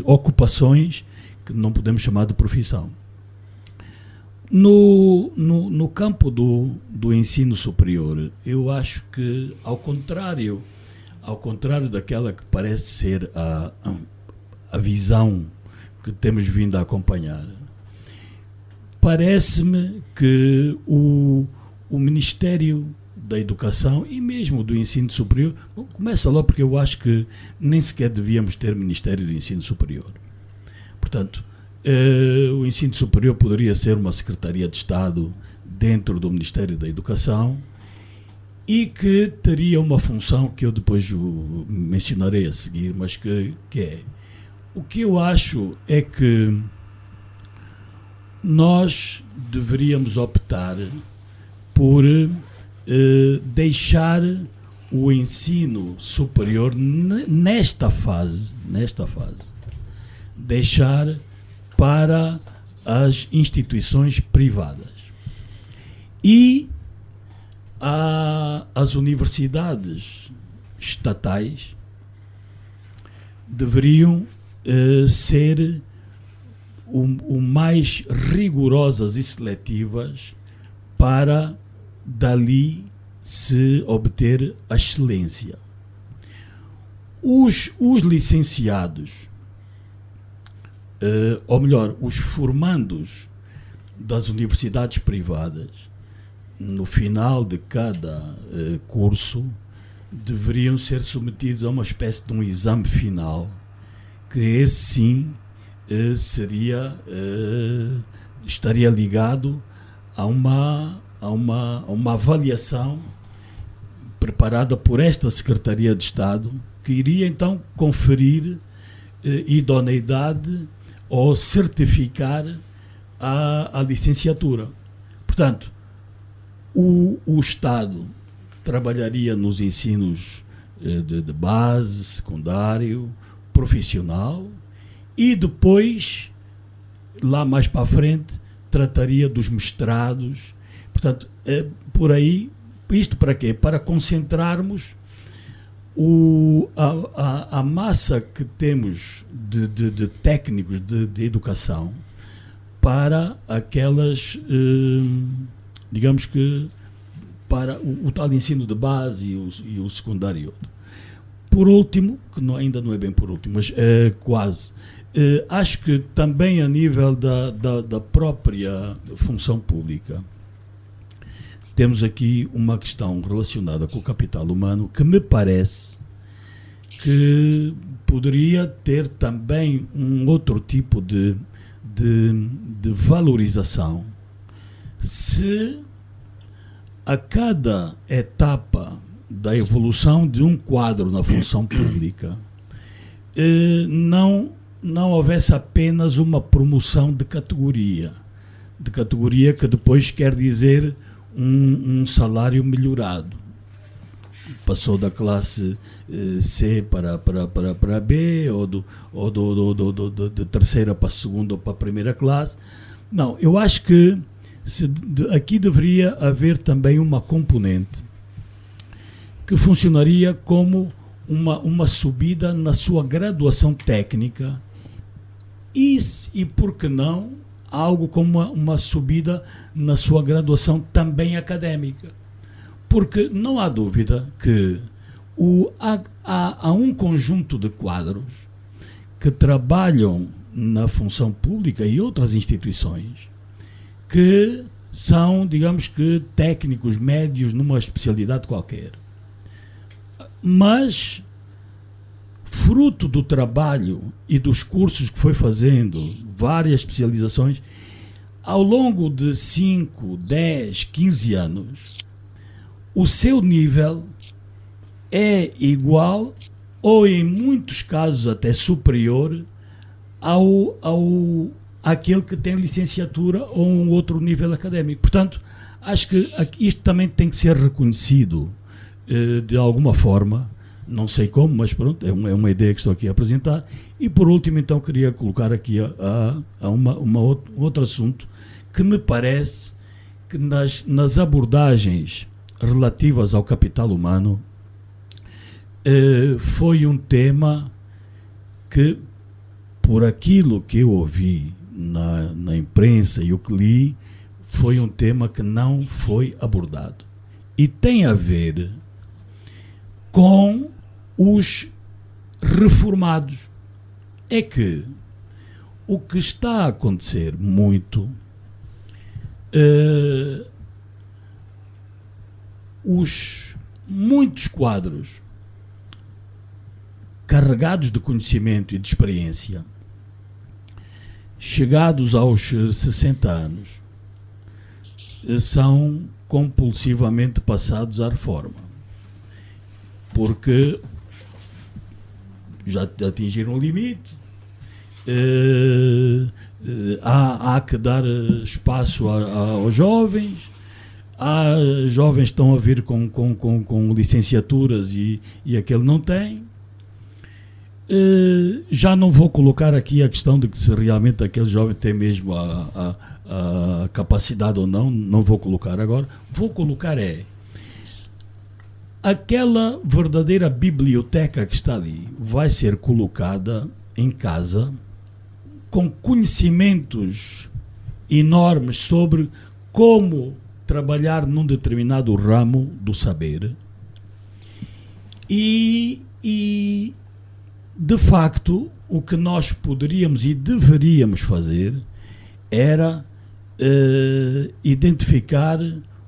ocupações que não podemos chamar de profissão. No campo do ensino superior, eu acho que, ao contrário daquela que parece ser a visão que temos vindo a acompanhar, parece-me que o Ministério da Educação e mesmo do Ensino Superior, começa logo porque eu acho que nem sequer devíamos ter Ministério do Ensino Superior. Portanto, o Ensino Superior poderia ser uma Secretaria de Estado dentro do Ministério da Educação e que teria uma função que eu depois mencionarei a seguir, mas que é, o que eu acho é que nós deveríamos optar por deixar o ensino superior nesta fase, deixar para as instituições privadas. E as universidades estatais deveriam ser o mais rigorosas e seletivas para dali se obter a excelência. Os licenciados, ou melhor, os formandos das universidades privadas, no final de cada curso, deveriam ser submetidos a uma espécie de um exame final, que esse sim estaria ligado a uma avaliação preparada por esta Secretaria de Estado, que iria então conferir idoneidade ou certificar a licenciatura. Portanto, o Estado trabalharia nos ensinos de base, secundário, profissional, e depois lá mais para a frente trataria dos mestrados. Portanto, por aí, isto para quê? Para concentrarmos a massa que temos de técnicos de educação para aquelas, digamos que, para o tal ensino de base e o secundário. Por último, que ainda não é bem por último, mas quase, acho que também a nível da própria função pública, temos aqui uma questão relacionada com o capital humano que me parece que poderia ter também um outro tipo de valorização se a cada etapa da evolução de um quadro na função pública não houvesse apenas uma promoção de categoria que depois quer dizer um salário melhorado. Passou da classe C para B, ou de terceira para a segunda ou para a primeira classe. Não, eu acho que aqui deveria haver também uma componente que funcionaria como uma subida na sua graduação técnica e por que não, algo como uma subida na sua graduação também académica. Porque não há dúvida que há um conjunto de quadros que trabalham na função pública e outras instituições que são, digamos que, técnicos médios numa especialidade qualquer. Mas, fruto do trabalho e dos cursos que foi fazendo, várias especializações, ao longo de 5, 10, 15 anos, o seu nível é igual ou, em muitos casos, até superior àquele que tem licenciatura ou um outro nível académico. Portanto, acho que isto também tem que ser reconhecido de alguma forma, não sei como, mas pronto, é uma ideia que estou aqui a apresentar. E por último, então, queria colocar aqui outro assunto que me parece que nas abordagens relativas ao capital humano foi um tema que, por aquilo que eu ouvi na imprensa e o que li, foi um tema que não foi abordado. E tem a ver com os reformados. É que o que está a acontecer muito, os muitos quadros carregados de conhecimento e de experiência, chegados aos 60 anos, são compulsivamente passados à reforma, porque já atingiram o limite. Há que dar espaço aos jovens. Os jovens estão a vir com licenciaturas e aquele não tem. Já não vou colocar aqui a questão de que se realmente aquele jovem tem mesmo a capacidade ou não, não vou colocar agora. Vou colocar aquela verdadeira biblioteca que está ali vai ser colocada em casa com conhecimentos enormes sobre como trabalhar num determinado ramo do saber e de facto o que nós poderíamos e deveríamos fazer era identificar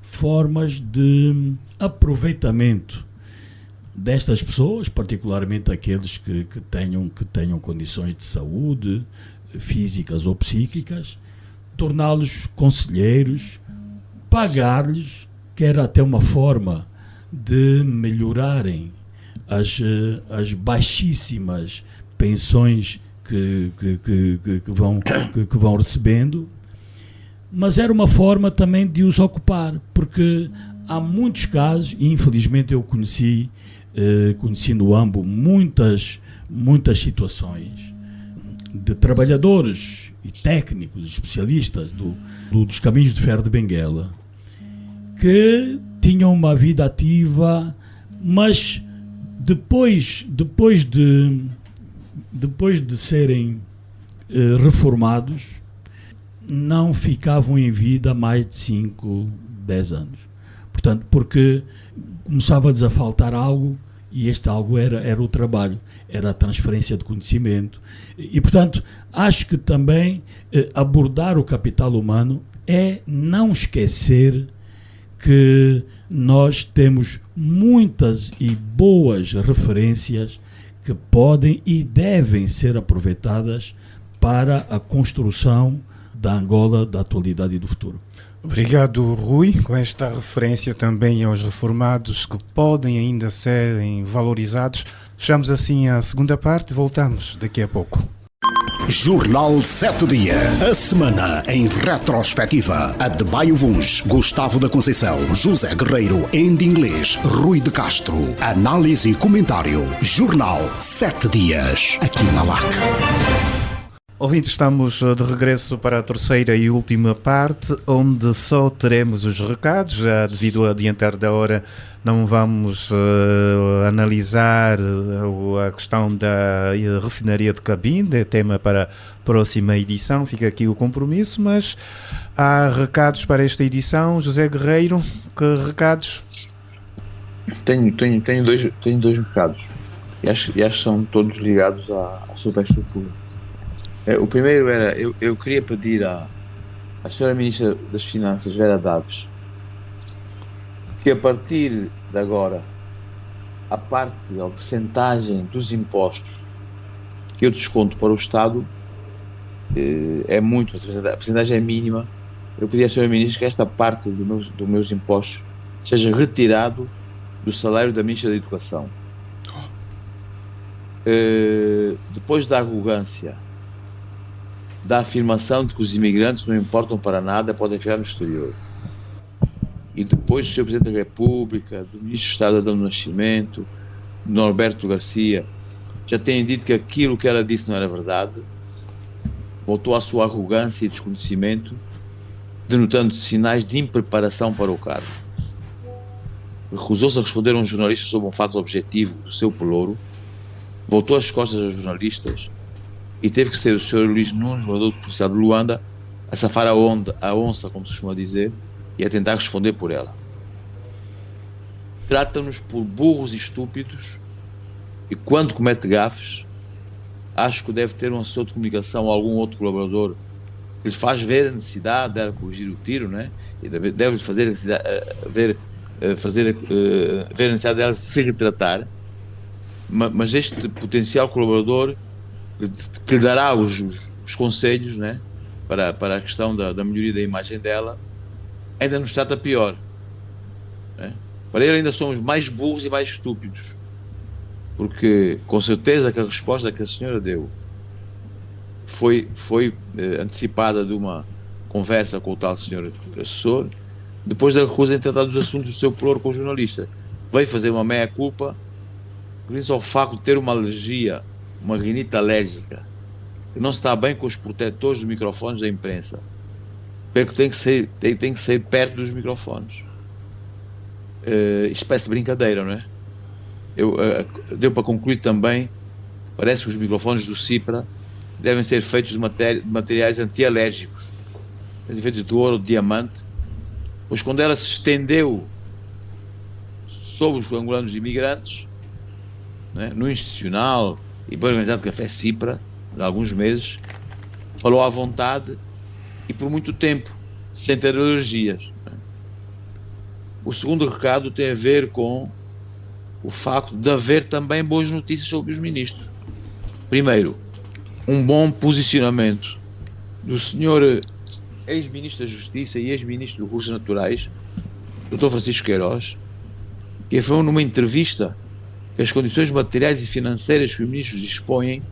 formas de aproveitamento destas pessoas, particularmente aqueles que tenham condições de saúde físicas ou psíquicas, torná-los conselheiros, pagar-lhes, que era até uma forma de melhorarem as baixíssimas pensões que vão recebendo, mas era uma forma também de os ocupar, porque há muitos casos, e infelizmente eu conheci no AMBO muitas situações de trabalhadores e técnicos, especialistas dos caminhos de ferro de Benguela, que tinham uma vida ativa, mas depois de serem reformados, não ficavam em vida mais de 5, 10 anos. Portanto, porque começava-lhes a faltar algo, e este algo era o trabalho, era a transferência de conhecimento. E, portanto, acho que também abordar o capital humano é não esquecer que nós temos muitas e boas referências que podem e devem ser aproveitadas para a construção da Angola da atualidade e do futuro. Obrigado, Rui, com esta referência também aos reformados que podem ainda serem valorizados. Fechamos assim a segunda parte e voltamos daqui a pouco. Jornal 7 Dias. A semana em retrospectiva. A de Baio Vuns, Gustavo da Conceição, José Guerreiro, em inglês, Rui de Castro. Análise e comentário. Jornal 7 Dias. Aqui na LAC. Ouvintes, estamos de regresso para a terceira e última parte, onde só teremos os recados. Já devido ao adiantar da hora, não vamos analisar a questão da refinaria de Cabinda, é tema para a próxima edição, fica aqui o compromisso, mas há recados para esta edição. José Guerreiro, que recados? Tenho dois recados, e acho que são todos ligados à superestrutura. O primeiro era, eu queria pedir à senhora Ministra das Finanças, Vera Daves, que a partir de agora, a parte, a percentagem dos impostos que eu desconto para o Estado é muito, a percentagem é mínima. Eu pedi à senhora Ministra que esta parte dos meus impostos seja retirado do salário da Ministra da Educação. Depois da arrogância, da afirmação de que os imigrantes não importam para nada, podem ficar no exterior, e depois do Sr. Presidente da República, do Ministro de Estado Adão do Nascimento, do Norberto Garcia, já têm dito que aquilo que ela disse não era verdade, voltou à sua arrogância e desconhecimento, denotando sinais de impreparação para o cargo. Recusou-se a responder a um jornalista sobre um fato objetivo do seu pelouro, voltou as costas aos jornalistas, e teve que ser o Sr. Luís Nunes, governador provincial de Luanda, a safar a onça, como se costuma dizer, e a tentar responder por ela. Trata-nos por burros e estúpidos, e quando comete gafes, acho que deve ter um assessor de comunicação ou algum outro colaborador que lhe faz ver a necessidade de corrigir o tiro, né? E deve fazer a necessidade, ver a necessidade dela de se retratar, mas este potencial colaborador que lhe dará os conselhos, né, para a questão da melhoria da imagem dela, ainda nos trata pior, né? Para ele ainda somos mais burros e mais estúpidos, porque com certeza que a resposta que a senhora deu foi antecipada de uma conversa com o tal senhor assessor, depois da recusa em tratar dos assuntos do seu pelouro com o jornalista. Veio fazer uma meia-culpa, graças ao facto de ter uma alergia, uma rinite alérgica, que não está bem com os protetores dos microfones da imprensa, porque tem que sair perto dos microfones. Isto parece brincadeira, não é? Deu para concluir também, parece que os microfones do CIPRA devem ser feitos de materiais antialérgicos, feitos de ouro, de diamante, pois quando ela se estendeu sobre os angolanos imigrantes, né, no institucional e bem organizado Café Cipra, de alguns meses, falou à vontade e por muito tempo, sem ter alergias. O segundo recado tem a ver com o facto de haver também boas notícias sobre os ministros. Primeiro, um bom posicionamento do senhor ex-ministro da Justiça e ex-ministro dos Recursos Naturais, Dr. Francisco Queiroz, que afirmou numa entrevista que as condições materiais e financeiras que os ministros dispõem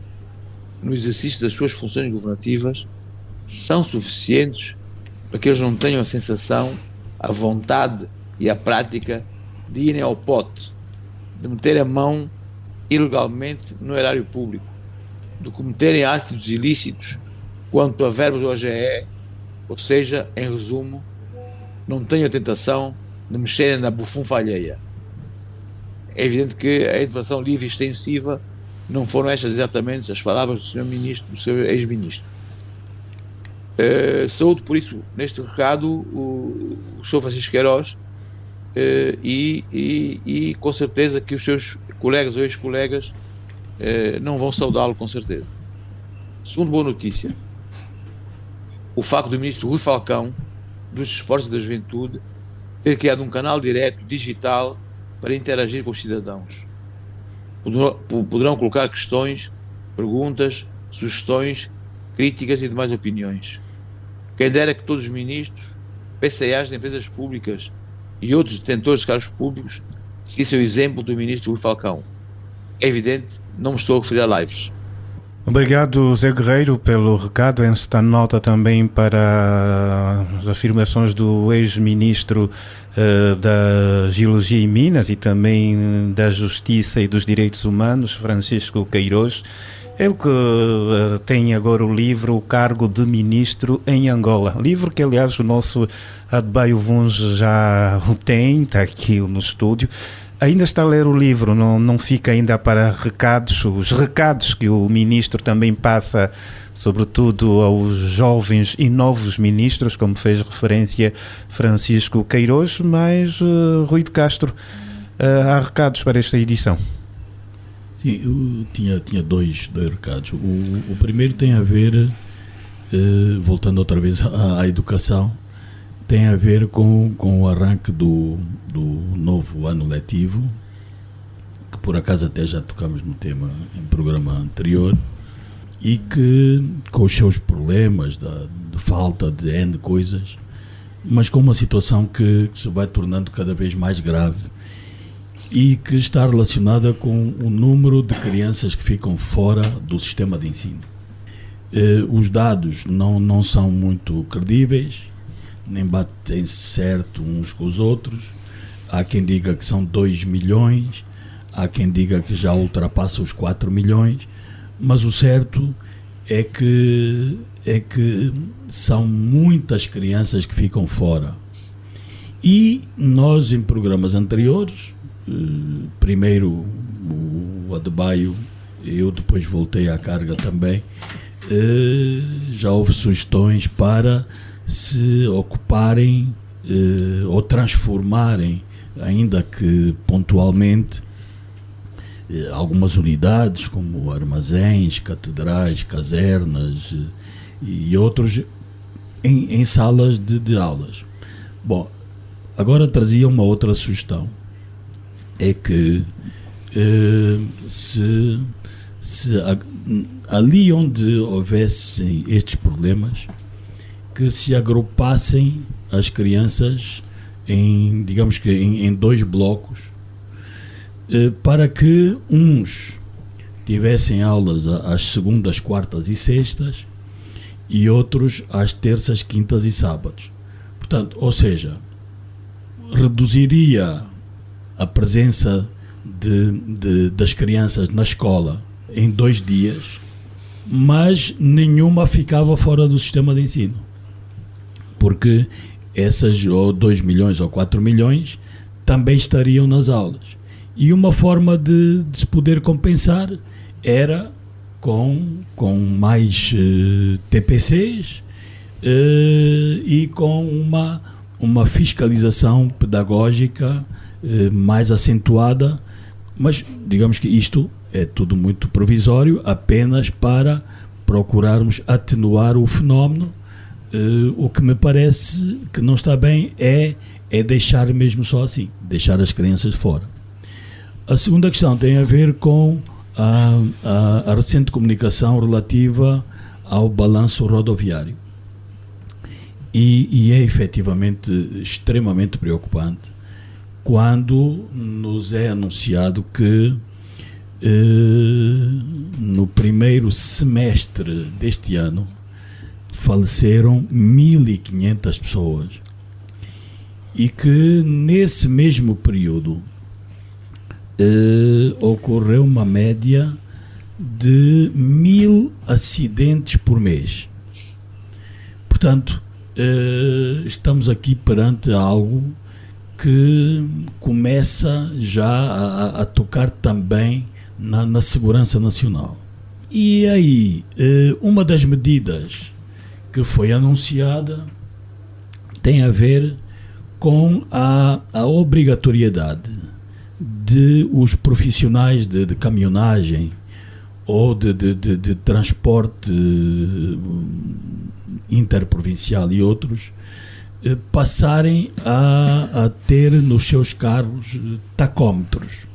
no exercício das suas funções governativas são suficientes para que eles não tenham a sensação, a vontade e a prática de irem ao pote, de meter a mão ilegalmente no erário público. de cometerem atos ilícitos quanto a verbas do OGE, ou seja, em resumo, não tenham a tentação de mexerem na bufunfa alheia. É evidente que a interpretação livre e extensiva não foram estas exatamente as palavras do Sr. Ministro, do Sr. Ex-Ministro. Saúdo, por isso, neste recado, o Sr. Francisco Queiroz e com certeza que os seus colegas ou ex-colegas não vão saudá-lo, com certeza. Segundo boa notícia, o facto do Ministro Rui Falcão, dos Desportos e da Juventude, ter criado um canal direto, digital, para interagir com os cidadãos. Poderão colocar questões, perguntas, sugestões, críticas e demais opiniões. Quem dera que todos os ministros, PCAs de empresas públicas e outros detentores de cargos públicos seguissem o exemplo do Ministro Rui Falcão. É evidente, não me estou a referir a lives. Obrigado, Zé Guerreiro, pelo recado. Esta nota também para as afirmações do ex-ministro da Geologia e Minas e também da Justiça e dos Direitos Humanos, Francisco Queiroz. Ele que tem agora o livro O Cargo de Ministro em Angola. Livro que, aliás, o nosso Adebayo Vuns já o tem, está aqui no estúdio. Ainda está a ler o livro, não fica ainda para recados, os recados que o ministro também passa, sobretudo aos jovens e novos ministros, como fez referência Francisco Queiroz, mas Rui de Castro, há recados para esta edição. Sim, eu tinha dois recados. O primeiro tem a ver, voltando outra vez à educação, tem a ver com o arranque do novo ano letivo, que por acaso até já tocamos no tema em programa anterior, e que com os seus problemas de falta de N coisas, mas com uma situação que se vai tornando cada vez mais grave e que está relacionada com o número de crianças que ficam fora do sistema de ensino. Os dados não são muito credíveis, nem batem certo uns com os outros. Há quem diga que são 2 milhões, há quem diga que já ultrapassa os 4 milhões, mas o certo é que são muitas crianças que ficam fora. E nós, em programas anteriores, primeiro o Adebayo, eu depois voltei à carga também, já houve sugestões para se ocuparem ou transformarem, ainda que pontualmente, algumas unidades como armazéns, catedrais, casernas e outros em salas de aulas. Bom, agora trazia uma outra sugestão, é que se ali onde houvessem estes problemas, que se agrupassem as crianças em, digamos que em 2 blocos, para que uns tivessem aulas às segundas, quartas e sextas e outros às terças, quintas e sábados. Portanto, ou seja, reduziria a presença das crianças na escola em 2 dias, mas nenhuma ficava fora do sistema de ensino, porque essas ou 2 milhões ou 4 milhões também estariam nas aulas. E uma forma de se poder compensar era com mais TPCs e com uma fiscalização pedagógica mais acentuada, mas digamos que isto é tudo muito provisório, apenas para procurarmos atenuar o fenómeno. O que me parece que não está bem é deixar mesmo só assim, deixar as crianças fora. A segunda questão tem a ver com a recente comunicação relativa ao balanço rodoviário. E é efetivamente extremamente preocupante quando nos é anunciado que no primeiro semestre deste ano faleceram 1.500 pessoas e que nesse mesmo período ocorreu uma média de 1000 acidentes por mês. Portanto, estamos aqui perante algo que começa já a tocar também na segurança nacional. E aí, uma das medidas que foi anunciada tem a ver com a obrigatoriedade de os profissionais de caminhonagem ou de transporte interprovincial e outros passarem a ter nos seus carros tacómetros.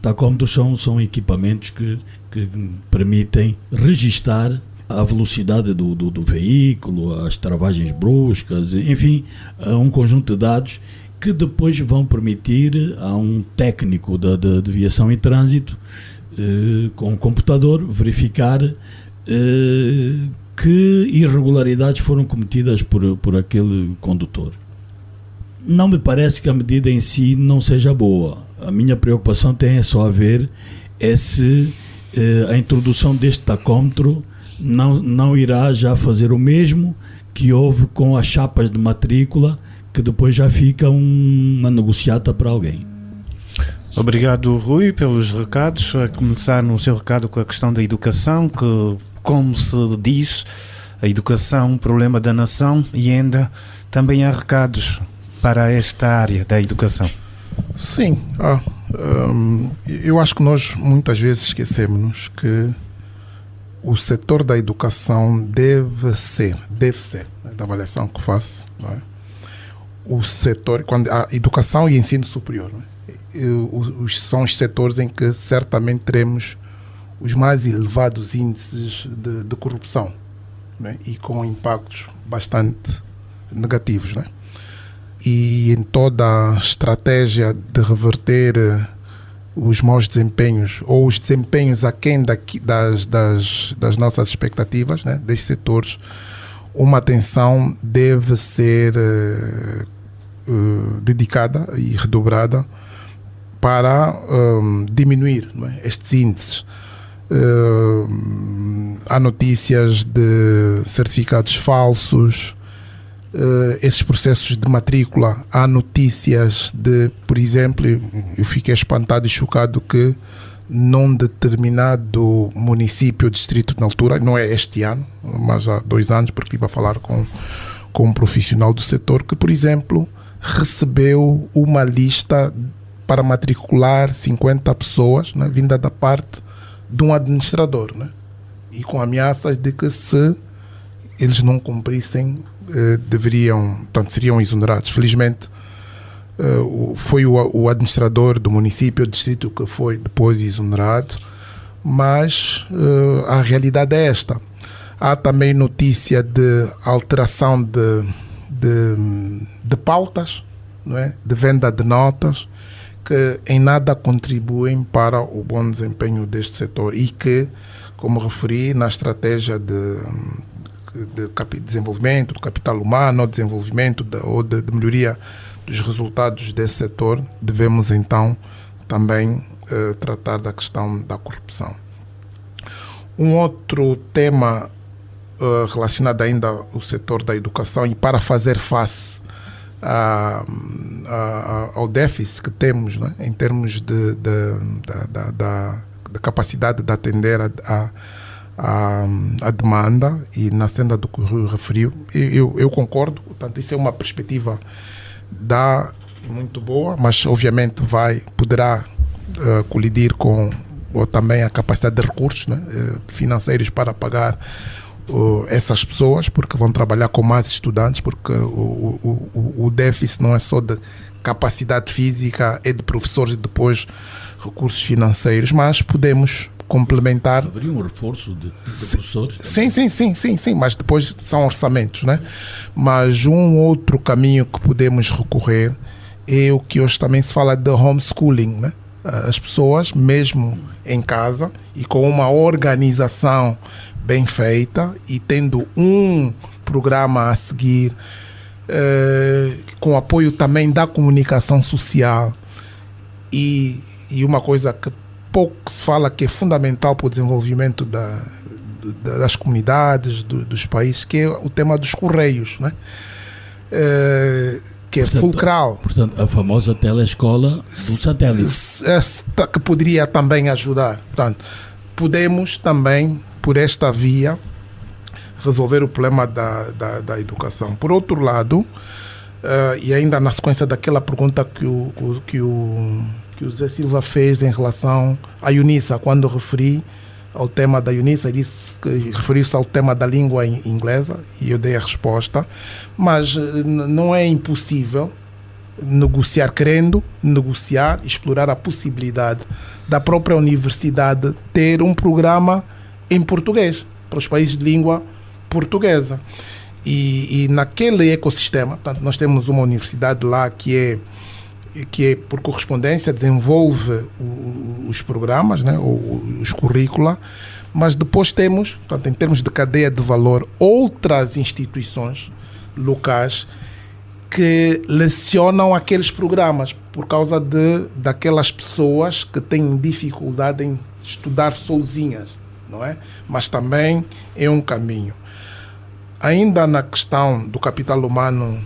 Tacómetros são equipamentos que permitem registar a velocidade do veículo, as travagens bruscas, enfim, um conjunto de dados que depois vão permitir a um técnico da viação e trânsito com um computador verificar que irregularidades foram cometidas por aquele condutor. Não me parece que a medida em si não seja boa. A minha preocupação tem só a ver se a introdução deste tacómetro não irá já fazer o mesmo que houve com as chapas de matrícula, que depois já fica uma negociata para alguém. Obrigado, Rui, pelos recados. A começar no seu recado com a questão da educação, que, como se diz, a educação é um problema da nação, e ainda também há recados para esta área da educação. Sim, eu acho que nós muitas vezes esquecemos que o setor da educação deve ser, da avaliação que faço, não é? O setor, quando a educação e ensino superior, não é? São os setores em que certamente teremos os mais elevados índices de corrupção, não é? E com impactos bastante negativos, não é? E em toda a estratégia de reverter os maus desempenhos ou os desempenhos aquém das nossas expectativas, né, destes setores, uma atenção deve ser dedicada e redobrada para diminuir, não é, estes índices. Há notícias de certificados falsos, esses processos de matrícula. Há notícias de, por exemplo, eu fiquei espantado e chocado que num determinado município ou distrito, na altura, não é este ano, mas há 2 anos, porque estive a falar com um profissional do setor, que, por exemplo, recebeu uma lista para matricular 50 pessoas, né, vinda da parte de um administrador, né, e com ameaças de que, se eles não cumprissem, seriam exonerados. Felizmente, foi o administrador do município, o distrito, que foi depois exonerado, mas a realidade é esta. Há também notícia de alteração de pautas, não é? De venda de notas, que em nada contribuem para o bom desempenho deste setor e que, como referi, na estratégia de desenvolvimento do capital humano, desenvolvimento ou de melhoria dos resultados desse setor, devemos então também tratar da questão da corrupção. Um outro tema relacionado ainda ao setor da educação, e para fazer face ao déficit que temos, né, em termos da capacidade de atender a demanda, e na senda do que o Rui referiu, eu concordo. Portanto, isso é uma perspectiva muito boa, mas obviamente poderá colidir com também a capacidade de recursos, né, financeiros para pagar essas pessoas, porque vão trabalhar com mais estudantes, porque o déficit não é só de capacidade física, é de professores e depois recursos financeiros, mas podemos complementar. Haveria um reforço de professores? Sim, mas depois são orçamentos, né? Mas um outro caminho que podemos recorrer é o que hoje também se fala de homeschooling, né? As pessoas, mesmo em casa e com uma organização bem feita e tendo um programa a seguir, com apoio também da comunicação social, e uma coisa que pouco se fala que é fundamental para o desenvolvimento das comunidades, dos países, que é o tema dos correios, né? Que é fulcral. Portanto, a famosa telescola do satélite. Que poderia também ajudar. Portanto, podemos também, por esta via, resolver o problema da educação. Por outro lado, e ainda na sequência daquela pergunta que o Zé Silva fez em relação à UNISA, quando referi ao tema da UNISA, disse que referiu-se ao tema da língua inglesa, e eu dei a resposta, mas não é impossível querendo negociar, explorar a possibilidade da própria universidade ter um programa em português para os países de língua portuguesa. E naquele ecossistema, portanto, nós temos uma universidade lá que é por correspondência, desenvolve os programas, né, os currícula, mas depois temos, portanto, em termos de cadeia de valor, outras instituições locais que lecionam aqueles programas por causa daquelas pessoas que têm dificuldade em estudar sozinhas, não é? Mas também é um caminho. Ainda na questão do capital humano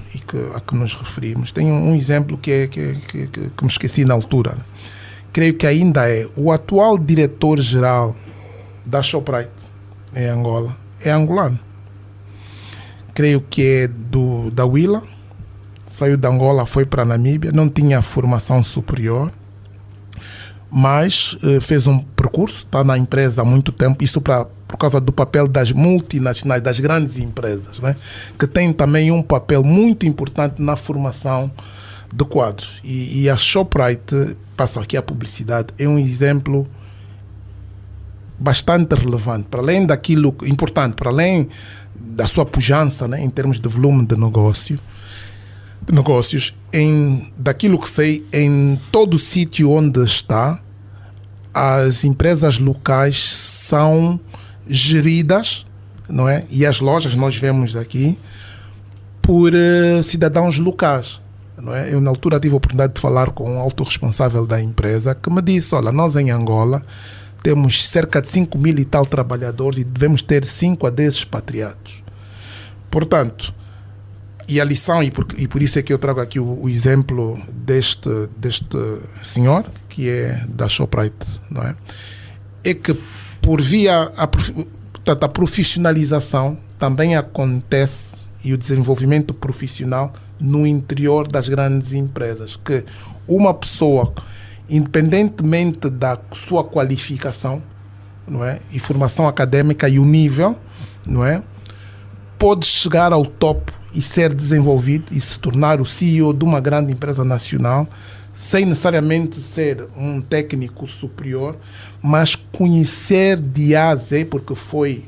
a que nos referimos, tem um exemplo que me esqueci na altura. Creio que ainda é o atual diretor-geral da Shoprite em Angola, é angolano. Creio que é da Willa, saiu de Angola, foi para a Namíbia, não tinha formação superior, mas fez um percurso, está na empresa há muito tempo, isso por causa do papel das multinacionais, das grandes empresas, né? Que tem também um papel muito importante na formação de quadros. E a Shoprite, passo aqui a publicidade, é um exemplo bastante relevante, para além daquilo importante, para além da sua pujança, né, em termos de volume de negócios, daquilo que sei, em todo o sítio onde está, as empresas locais são geridas, não é? E as lojas nós vemos aqui por cidadãos locais, não é? Eu na altura tive a oportunidade de falar com um alto responsável da empresa que me disse, olha, nós em Angola temos cerca de 5.000 e tal trabalhadores e devemos ter 5 a 10 expatriados. Portanto, e a lição, e por isso é que eu trago aqui o exemplo deste senhor, que é da Shoprite, não é? É que por via a profissionalização também acontece, e o desenvolvimento profissional no interior das grandes empresas, que uma pessoa, independentemente da sua qualificação, não é, e formação académica e o nível, não é, pode chegar ao topo e ser desenvolvido e se tornar o CEO de uma grande empresa nacional, sem necessariamente ser um técnico superior, mas conhecer de A a Z, porque foram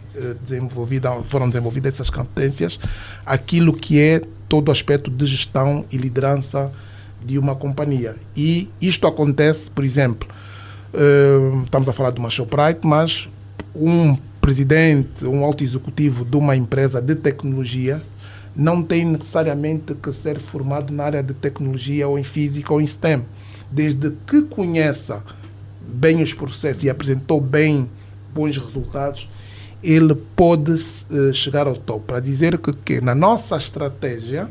desenvolvidas essas competências, aquilo que é todo o aspecto de gestão e liderança de uma companhia. E isto acontece, por exemplo, estamos a falar de uma Shoprite, mas um presidente, um alto executivo de uma empresa de tecnologia não tem necessariamente que ser formado na área de tecnologia ou em física ou em STEM. Desde que conheça bem os processos e apresentou bem bons resultados, ele pode chegar ao topo. Para dizer que na nossa estratégia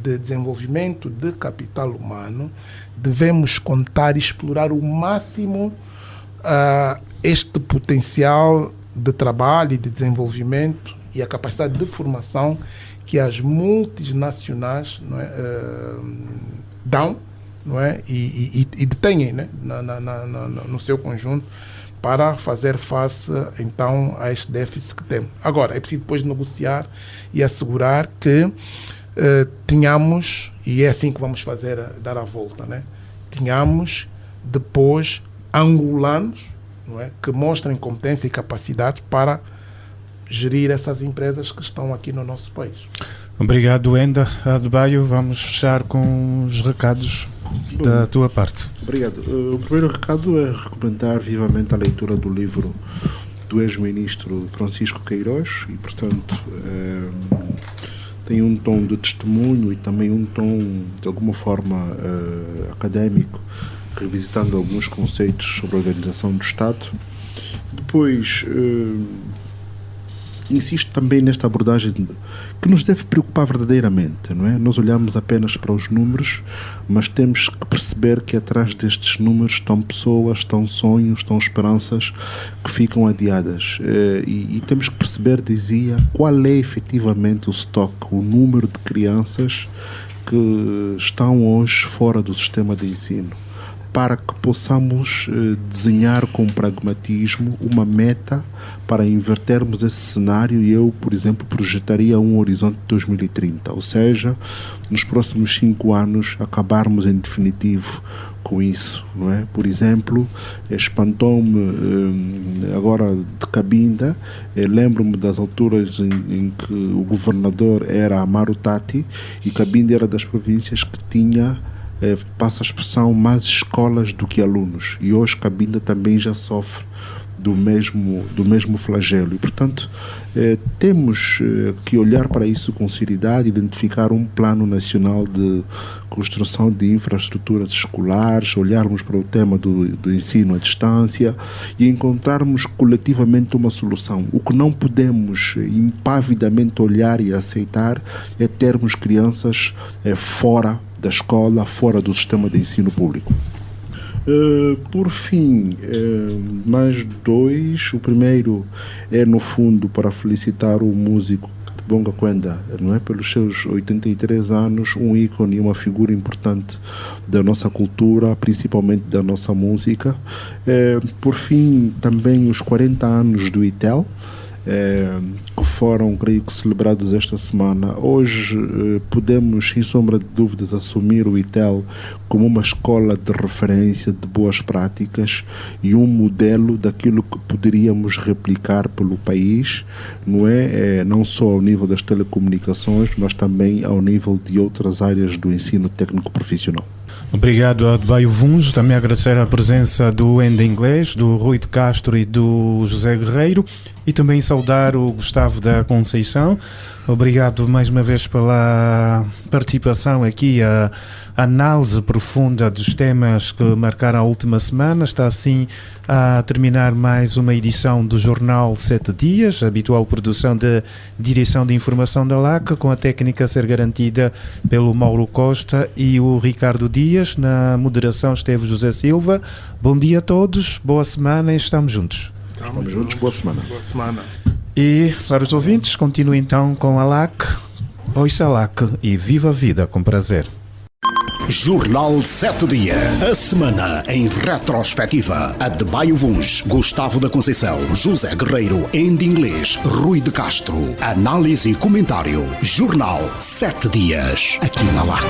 de desenvolvimento de capital humano, devemos contar e explorar o máximo este potencial de trabalho e de desenvolvimento e a capacidade de formação que as multinacionais, não é, dão, não é, e detêm, né, no seu conjunto, para fazer face então a este déficit que temos. Agora, é preciso depois negociar e assegurar que tenhamos, e é assim que vamos fazer, dar a volta, né, tenhamos depois angolanos, não é, que mostrem competência e capacidade para gerir essas empresas que estão aqui no nosso país. Obrigado, Enda Adebayo. Vamos fechar com os recados da tua parte. Obrigado. O primeiro recado é recomendar vivamente a leitura do livro do ex-ministro Francisco Queiroz e, portanto, tem um tom de testemunho e também um tom, de alguma forma, académico revisitando alguns conceitos sobre a organização do Estado. Depois, insisto também nesta abordagem que nos deve preocupar verdadeiramente, não é? Nós olhamos apenas para os números, mas temos que perceber que atrás destes números estão pessoas, estão sonhos, estão esperanças que ficam adiadas. E temos que perceber, dizia, qual é efetivamente o estoque, o número de crianças que estão hoje fora do sistema de ensino, para que possamos desenhar com pragmatismo uma meta para invertermos esse cenário. E eu, por exemplo, projetaria um horizonte de 2030, ou seja, nos próximos 5 anos acabarmos em definitivo com isso, não é? Por exemplo, espantou-me agora de Cabinda, lembro-me das alturas em que o governador era Amaro Tati, e Cabinda era das províncias que tinha, passa a expressão, mais escolas do que alunos, e hoje Cabinda também já sofre do mesmo flagelo, e portanto temos que olhar para isso com seriedade, identificar um plano nacional de construção de infraestruturas escolares, olharmos para o tema do ensino à distância e encontrarmos coletivamente uma solução. O que não podemos impavidamente olhar e aceitar é termos crianças fora da escola, fora do sistema de ensino público. Por fim, mais 2. O primeiro é, no fundo, para felicitar o músico de Bonga Kwenda, não é? Pelos seus 83 anos, um ícone e uma figura importante da nossa cultura, principalmente da nossa música. Por fim, também os 40 anos do ITEL, que foram, creio que, celebrados esta semana. Hoje podemos, sem sombra de dúvidas, assumir o ITEL como uma escola de referência de boas práticas e um modelo daquilo que poderíamos replicar pelo país, não é? Não só ao nível das telecomunicações, mas também ao nível de outras áreas do ensino técnico profissional. Obrigado a Debaio Vuns, também agradecer a presença do Ende Inglês, do Rui de Castro e do José Guerreiro, e também saudar o Gustavo da Conceição. Obrigado mais uma vez pela participação aqui, a análise profunda dos temas que marcaram a última semana. Está assim a terminar mais uma edição do Jornal 7 Dias, a habitual produção da Direção de Informação da LAC, com a técnica a ser garantida pelo Mauro Costa e o Ricardo Dias. Na moderação esteve José Silva. Bom dia a todos, boa semana e estamos juntos. Estamos juntos, boa semana. Boa semana. E para os ouvintes, continue então com a LAC, ouça a LAC e viva a vida com prazer. Jornal 7 Dias. A semana em retrospectiva. A Debaio Vuns, Gustavo da Conceição, José Guerreiro, Ende Inglês, Rui de Castro. Análise e comentário. Jornal 7 Dias. Aqui na LAC.